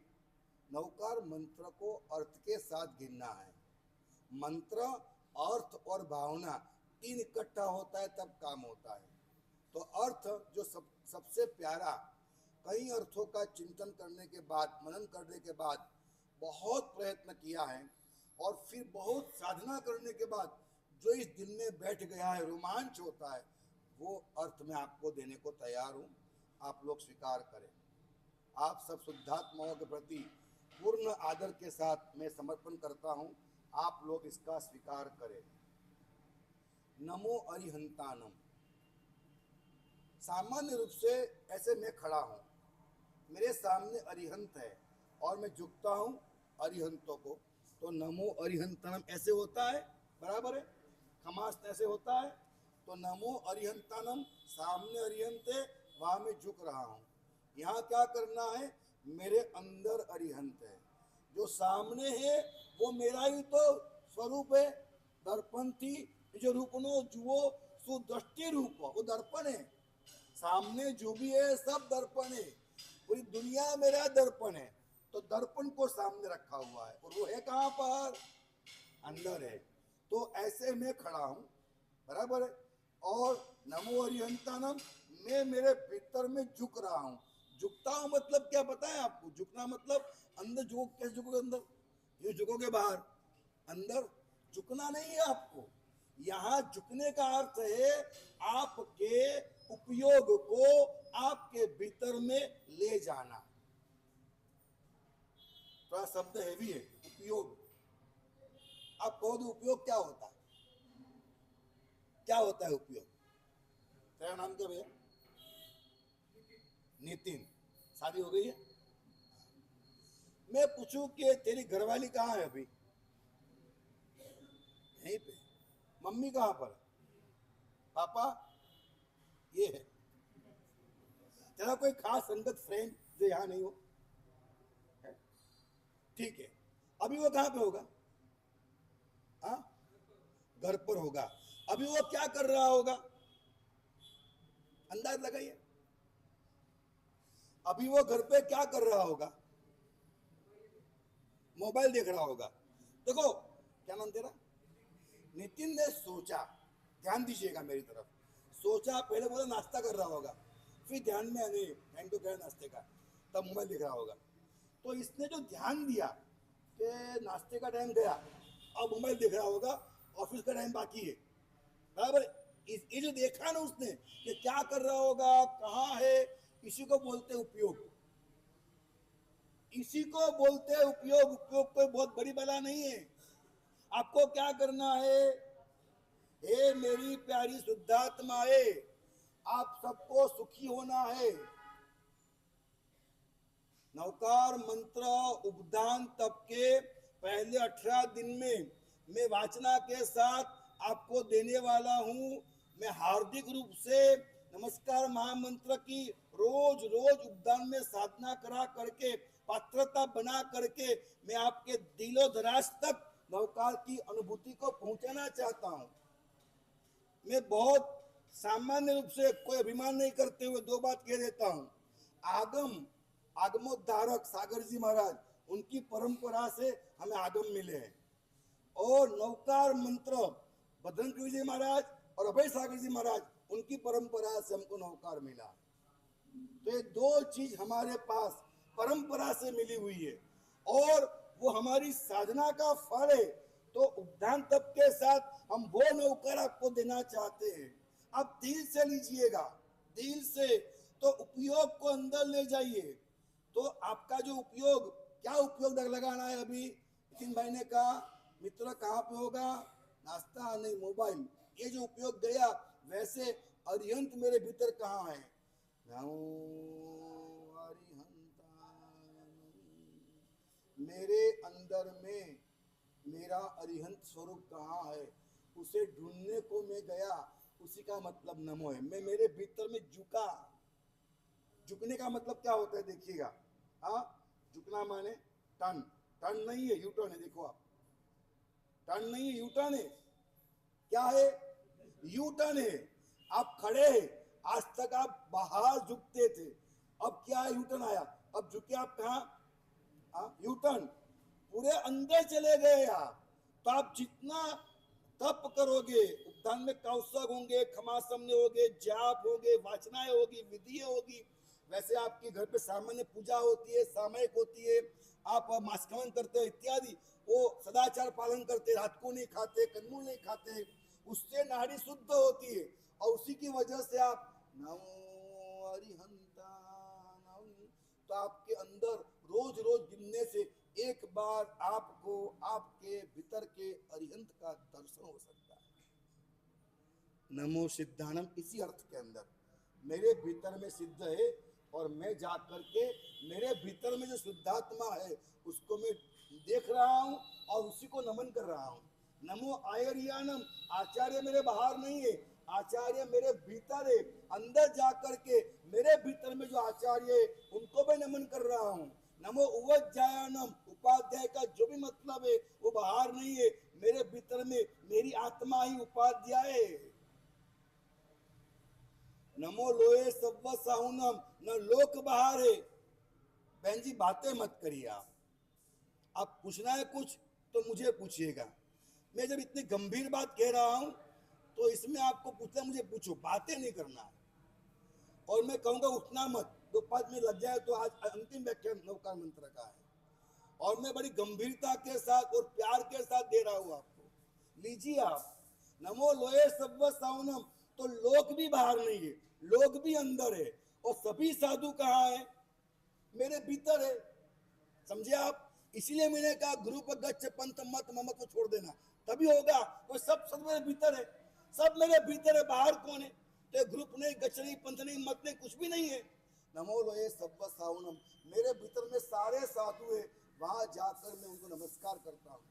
नवकार मंत्र को अर्थ के साथ गिनना है। मंत्र, अर्थ और भावना तीन इकट्ठा होता है तब काम होता है। तो अर्थ जो सबसे प्यारा, कई अर्थों का चिंतन करने के बाद, मनन करने के बाद, बहुत प्रयत्न किया है और फिर बहुत साधना करने के बाद जो इस दिल में बैठ गया है, रोमांच होता है, वो अर्थ मैं आपको देने को तैयार हूँ। आप लोग स्वीकार करें। आप सब शुद्धात्माओं के प्रति पूर्ण आदर के साथ मैं समर्पण करता हूँ, आप लोग इसका स्वीकार करें। नमो अरिहंतानम। सामान्य रूप से ऐसे मैं खड़ा हूँ, मेरे सामने अरिहंत है और मैं झुकता हूँ अरिहंतों को, तो नमो अरिहंतानम ऐसे होता है। बराबर है? खमास ऐसे होता है। तो नमो अरिहंतानम, सामने अरिहंत है, वहां मैं झुक रहा हूँ। यहाँ क्या करना है? मेरे अंदर अरिहंत है, जो सामने है वो मेरा ही तो स्वरूप है। दर्पण थी जो रूपनो जुओ सुदृष्टि रूप, वो दर्पण है। सामने जो भी है सब दर्पण है, पूरी दुनिया मेरा दर्पण है। तो दर्पण को सामने रखा हुआ है, और वो है कहाँ पर? अंदर है। तो ऐसे मैं खड़ा हूँ। बराबर है? और नमो अरिहंतानम, मैं मेरे भीतर में झुक रहा हूँ। झुकता हूँ मतलब क्या पता है आपको? झुकना मतलब अंदर झुको। कैसे झुकोगे? अंदर ये झुकोगे, बाहर अंदर झुकना नहीं है आपको। यहाँ झुकने का अर्थ है आपके उपयोग को आपके भीतर में ले जाना। थोड़ा शब्द हैवी है, उपयोग। आप कहो तो उपयोग क्या होता है? क्या होता है उपयोग? तेरा नाम क्या भैया? नितिन। शादी हो गई है? मैं पूछूं कि तेरी घरवाली कहाँ है? अभी यहीं पे। मम्मी कहाँ पर? पापा ये है। तेरा कोई खास संगत फ्रेंड जो यहाँ नहीं हो? ठीक है। अभी वो कहाँ पे होगा? हाँ, घर पर होगा। अभी वो क्या कर रहा होगा? अंदाज लगाइए। अभी वो घर पे क्या कर रहा होगा? मोबाइल देख रहा होगा। देखो, क्या नाम तेरा? नितिन ने सोचा, ध्यान दीजिएगा मेरी तरफ। सोचा, पहले बोला नाश्ता कर रहा होगा, फिर ध्यान में आने टाइम तो गया नाश्ते का, तब मोबाइल देख रहा होगा। तो इसने जो ध्यान दिया कि नाश्ते का टाइम गया, अब मोबाइल देख रहा होगा, ऑफिस का टाइम बाकी है, बराबर। ये जो देखा ना उसने कि क्या कर रहा होगा, कहाँ है, इसी को बोलते उपयोग, इसी को बोलते हैं उपयोग। उपयोग कोई बहुत बड़ी बला नहीं है। आपको क्या करना है, हे मेरी प्यारी शुद्धात्माए, आप सबको सुखी होना है। नवकार मंत्र उपदान तप के पहले 18 दिन में मैं वाचना के साथ आपको देने वाला हूं। मैं हार्दिक रूप से नमस्कार महामंत्र की रोज रोज उपदान में साधना करा करके पात्रता बना करके मैं आपके दिलो दराज तक नवकार की अनुभूति को पहुंचाना चाहता हूं। मैं बहुत सामान्य रूप से कोई अभिमान नहीं करते हुए दो बात कह देता हूं। आगमोद्धारक सागर जी महाराज, उनकी परंपरा से हमें आगम मिले हैं, और नवकार मंत्र बजरंग जी महाराज और अभय सागर जी महाराज, उनकी परंपरा से हमको नवकार मिला। तो ये दो चीज हमारे पास परंपरा से मिली हुई है, और वो हमारी साधना का फल है। तो उपदान तप के साथ हम वो नवकार आपको देना चाहते हैं। आप दिल से लीजिएगा, दिल से, तो उपयोग को अंदर ले जाइए। तो आपका जो उपयोग, क्या उपयोग लगाना है, अभी नितिन भाई ने कहा मित्र कहाँ पे होगा, नाश्ता नहीं मोबाइल, ये जो उपयोग गया, वैसे अरिहंत मेरे भीतर कहाँ है, मेरे अंदर में मेरा अरिहंत स्वरूप कहाँ है, उसे ढूंढने को मैं गया, उसी का मतलब नमो है। मैं मेरे भीतर में झुका। झुकने का मतलब क्या होता है देखिएगा, हाँ, झुकना माने टर्न, टर्न नहीं है, यू टर्न है। देखो आप, टर्न नहीं है, यू टर्न है। क्या है, यू टर्न है। आप खड़े हैं, आज तक आप बाहर झुकते थे, अब क्या है, यू टर्न आया, अब झुके आप कहाँ, यू टर्न, पूरे अंदर चले गए आप। तो आप जितना तप करोगे, उपदान में कौशक होंगे, खमासमने होंगे, जाप होंगे, वाचनाएं होगी, विधि होगी, वैसे आपके घर पे सामान्य पूजा होती है, सामयिक होती है, आप मास्कवन करते हो इत्यादि, वो सदाचार पालन करते, रात को नहीं खाते, कंदमूल नहीं खाते, उससे नाड़ी शुद्ध होती है, और उसी की वजह से आप नमो अरिहंता, तो आपके अंदर रोज रोज गिनने से एक बार आपको आपके भीतर के अरिहंत का दर्शन हो सकता है। नमो सिद्धानम, इसी अर्थ के अंदर मेरे भीतर में सिद्ध है, और मैं जा करके मेरे भीतर में जो शुद्धात्मा है उसको मैं देख रहा हूं और उसी को नमन कर रहा हूं। नमो आयरियानम, आचार्य मेरे बाहर नहीं है, आचार्य मेरे भीतर है। अंदर जा करके मेरे भीतर में जो आचार्य है उनको मैं नमन कर रहा हूं। नमो उवज्जायनम, उपाध्याय का जो भी मतलब है वो बाहर नहीं है, मेरे भीतर में मेरी आत्मा ही उपाध्याय है। नमो लोहे सव्व साहुनम, न लोक बाहर है। बहन जी बातें मत करिए, आप पूछना है कुछ तो मुझे पूछिएगा। मैं जब इतनी गंभीर बात कह रहा हूं तो इसमें आपको पूछना, मुझे पूछो, बातें नहीं करना है। और मैं कहूंगा उठना मत, 2-5 मिनट लग जाए तो आज अंतिम व्याख्यान नवकार मंत्र का है, और मैं बड़ी गंभीरता के साथ और प्यार के साथ दे रहा हूं आपको, लीजिए आप। नमो लोहे सव्व साहुनम, तो लोक भी बाहर नहीं है, लोक भी अंदर है, और सभी साधु कहाँ है, मेरे भीतर है, समझे आप। इसीलिए मैंने कहा ग्रुप गच्छ पंथ मत ममत को छोड़ देना, तभी होगा। वो सब मेरे भीतर है, सब मेरे भीतर है, बाहर कौन है, तो ग्रुप नहीं, गच्छ नहीं, पंथ नहीं, मत नहीं, कुछ भी नहीं है। नमो लोहे सव्व साहुनम, मेरे भीतर में सारे साधु है, वहां जाकर मैं उनको नमस्कार करता हूं।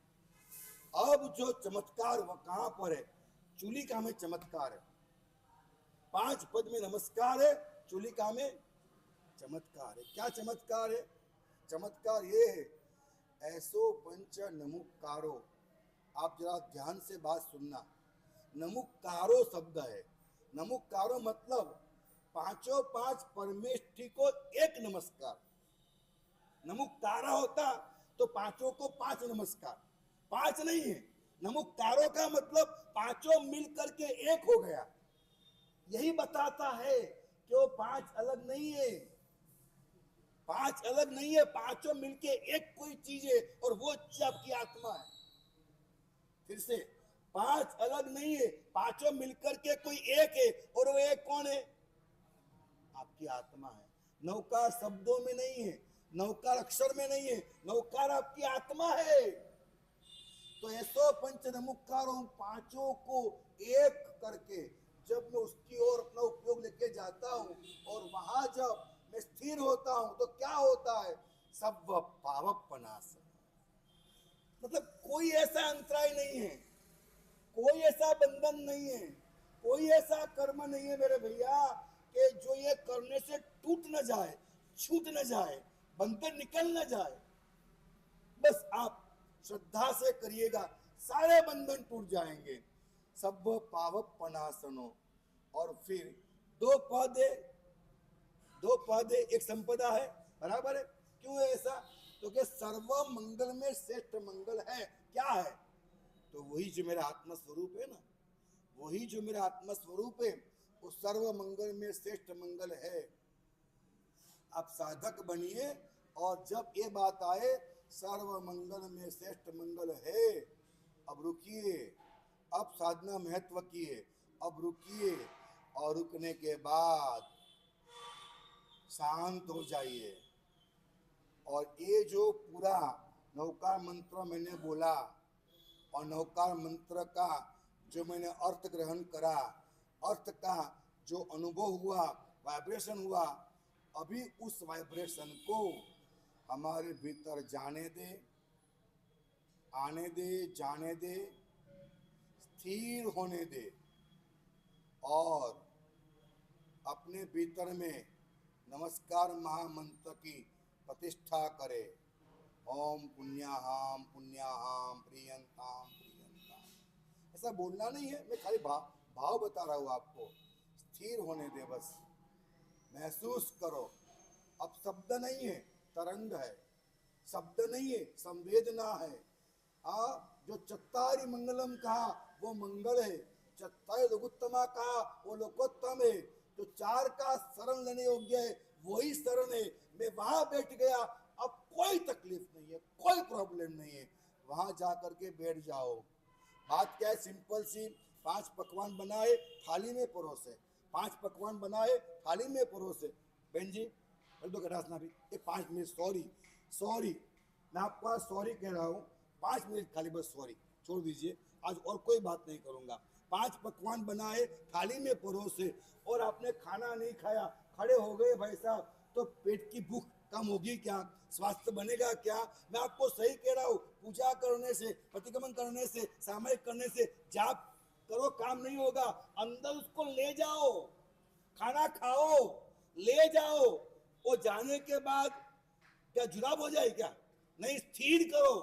अब जो चमत्कार वह कहां पर है, चूलिका में चमत्कार है। 5 पद में नमस्कार है, चूलिका में चमत्कार है। क्या चमत्कार है, चमत्कार ये है, ऐसो पंच नमुकारो। आप जरा ध्यान से बात सुनना, नमुकारो शब्द है। नमुकारो मतलब 5 परमेष्ठी को एक नमस्कार। नमुकारा होता तो 5 को 5 नमस्कार, 5 नहीं है। नमुकारो का मतलब 5 मिलकर के एक हो गया। यही बताता है कि वो 5 अलग नहीं है, पांच अलग नहीं है, पांचों मिलके एक कोई चीज है और वो चीज आपकी आत्मा है। फिर से, पांच अलग नहीं है, पांचों मिलकर के कोई एक है और वो एक कौन है? आपकी आत्मा है। नौकार शब्दों में नहीं है, नौकार अक्षर में नहीं है, नौकार आपकी आत्मा है। तो ऐसो पंच नमुकारों पांचों को एक करके जब मैं उसकी ओर अपना उपयोग लेके जाता हूं और वहां जब मैं स्थिर होता हूं तो क्या होता है? सब पावपनाश, मतलब कोई ऐसा अंतराय नहीं है, कोई ऐसा बंधन नहीं है, कोई ऐसा कर्म नहीं है मेरे भैया कि जो ये करने से टूट न जाए, छूट न जाए, बंधन निकल न जाए। बस आप श्रद्धा से करिएगा, सारे बंधन टूट जाएंगे। सब पावपनासनो। और फिर दो पद है, दो पद है, एक संपदा है, बराबर है। क्यों है ऐसा? क्योंकि तो सर्व मंगल में श्रेष्ठ मंगल है, क्या है? तो वही जो मेरा आत्मा स्वरूप है ना, वही जो मेरा आत्मा स्वरूप है, वो सर्व मंगल में श्रेष्ठ मंगल है। आप साधक बनिए और जब ये बात आए सर्व मंगल में श्रेष्ठ मंगल है, अब रुकिए, अब साधना महत्व की है, अब रुकिए और रुकने के बाद शांत हो जाइए। और ये जो पूरा नौकार मंत्र मैंने बोला और नौकार मंत्र का जो मैंने अर्थ ग्रहण करा, अर्थ का जो अनुभव हुआ, वाइब्रेशन हुआ, अभी उस वाइब्रेशन को हमारे भीतर जाने दे, आने दे, जाने दे, स्थिर होने दे और अपने भीतर में नमस्कार महामंत्र की प्रतिष्ठा करे। ओम पुण्याहाम पुण्याहाम प्रियंताम प्रियंताम। ऐसा बोलना नहीं है, मैं खाली भाव बता रहा हूँ आपको। स्थिर होने दे, बस महसूस करो। अब शब्द नहीं है, तरंग है, शब्द नहीं है, संवेदना है। जो चत्तारि मंगलम कहा वो मंगल है, चत्तारि लघुत्तमा कहा वो लोकोत्तम है। जो चार का शरण लेने योग्य है वही शरण है। मैं वहां बैठ गया, अब कोई तकलीफ नहीं है, कोई प्रॉब्लम नहीं है, वहां जाकर के बैठ जाओ। बात क्या है? सिंपल सी, 5 पकवान बनाए थाली में परोसे, 5 पकवान बनाए थाली में परोसे। बहन जी दो गिलास ना भी, ये 5 मिनट, सॉरी मैं आपको सॉरी कह रहा हूँ, 5 मिनट खाली बस सॉरी छोड़ दीजिए, आज और कोई बात नहीं करूंगा। 5 पकवान बनाए थाली में परोसे और आपने खाना नहीं खाया, खड़े हो गए भाई साहब, तो पेट की भूख कम होगी क्या? स्वास्थ्य बनेगा क्या? मैं आपको सही कह रहा हूँ, पूजा करने से, प्रतिक्रमण करने से, सामयिक करने से, जाप करो काम नहीं होगा, अंदर उसको ले जाओ, खाना खाओ, ले जाओ। वो जाने के बाद क्या जुलाब हो जाए क्या? नहीं, स्थिर करो,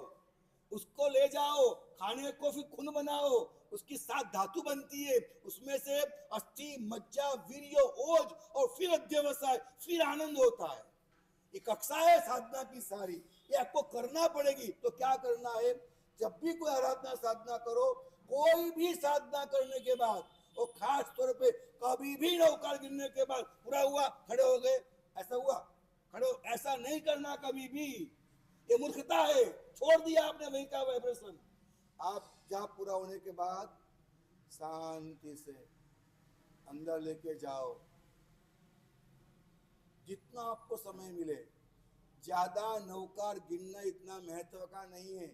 उसको ले जाओ, खाने को फिर खून बनाओ, उसकी 7 धातु बनती है, उसमें से अस्थि, मज्जा, वीर्य, ओज और फिर अध्यवसाय, फिर आनंद होता है। ये कक्षा है साधना की सारी, ये आपको करना पड़ेगी। तो क्या करना है? जब भी कोई आराधना साधना करो, कोई भी साधना करने के बाद, और खास तौर पे कभी भी नौकार गिरने के बाद पूरा हुआ खड़े हो गए, ऐसा हुआ खड़े हो, ऐसा नहीं करना कभी भी, ये मूर्खता है। छोड़ दिया आपने वही का वाइब्रेशन। आप जाप पूरा होने के बाद शांति से अंदर लेके जाओ, जितना आपको समय मिले। ज्यादा नौकार गिनना इतना महत्व का नहीं है,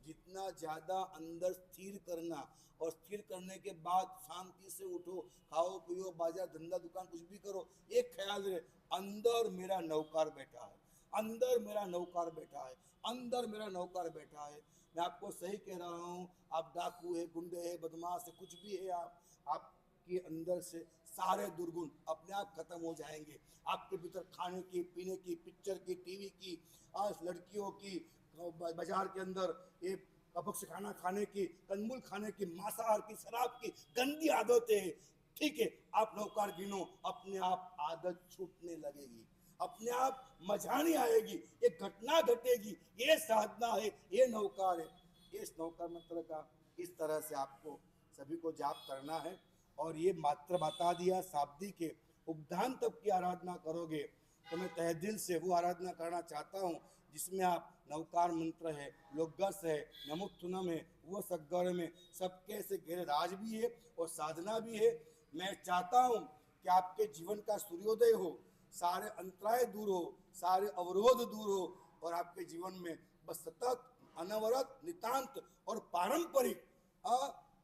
जितना ज्यादा अंदर स्थिर करना, और स्थिर करने के बाद शांति से उठो, खाओ पियो, बाजार धंधा दुकान कुछ भी करो, एक ख्याल रहे, अंदर मेरा नौकार बैठा है, अंदर मेरा नौकार बैठा है, अंदर मेरा नौकार बैठा है। मैं आपको सही कह रहा हूँ, आप डाकू है, गुंडे है, बदमाश है, कुछ भी है, आपके अंदर से सारे दुर्गुण अपने आप खत्म हो जाएंगे। आपके भीतर खाने की, पीने की, पिक्चर की, टीवी की, लड़कियों की, बाजार के अंदर ये अपक्ष खाना खाने की, कंदमूल खाने की, मांसाहार की, शराब की गंदी आदतें हैं। ठीक है, आप नौकार गिनो, अपने आप आदत छूटने लगेगी, अपने आप मजा नहीं आएगी, एक घटना घटेगी। ये साधना है, ये नौकार है। इस नौकार मंत्र का इस तरह से आपको सभी को जाप करना है। और ये मात्र बता दिया, शाब्दी के उपधान तक की आराधना करोगे तो मैं तहे दिल से वो आराधना करना चाहता हूँ जिसमें आप नवकार मंत्र है, लोकगस है, नमोत्थुनम है, वो सगौर में सबके से घेरे राज भी है और साधना भी है। मैं चाहता हूँ कि आपके जीवन का सूर्योदय हो, सारे अंतराय दूर हो, सारे अवरोध दूर हो और आपके जीवन में बस सतत अनवरत नितांत और पारंपरिक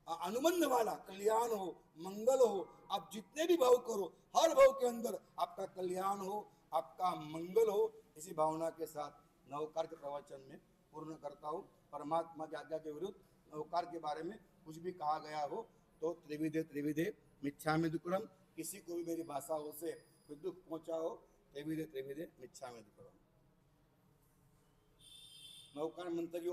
अनुबंध वाला कल्याण हो, मंगल हो। आप जितने भी भाव करो, हर भाव के अंदर आपका कल्याण हो, आपका मंगल हो। इसी भावना के साथ नवकार के प्रवचन में पूर्ण करता हूँ। परमात्मा की आज्ञा के विरुद्ध नवकार के बारे में कुछ भी कहा गया हो तो त्रिविधे त्रिविधे मिच्छामि दुक्कडम, किसी को भी मेरी भाषाओं से कोई दुख पहुंचा हो, त्रिविधे त्रिविधे मिच्छामि दुक्कडम। नवकार मंत्र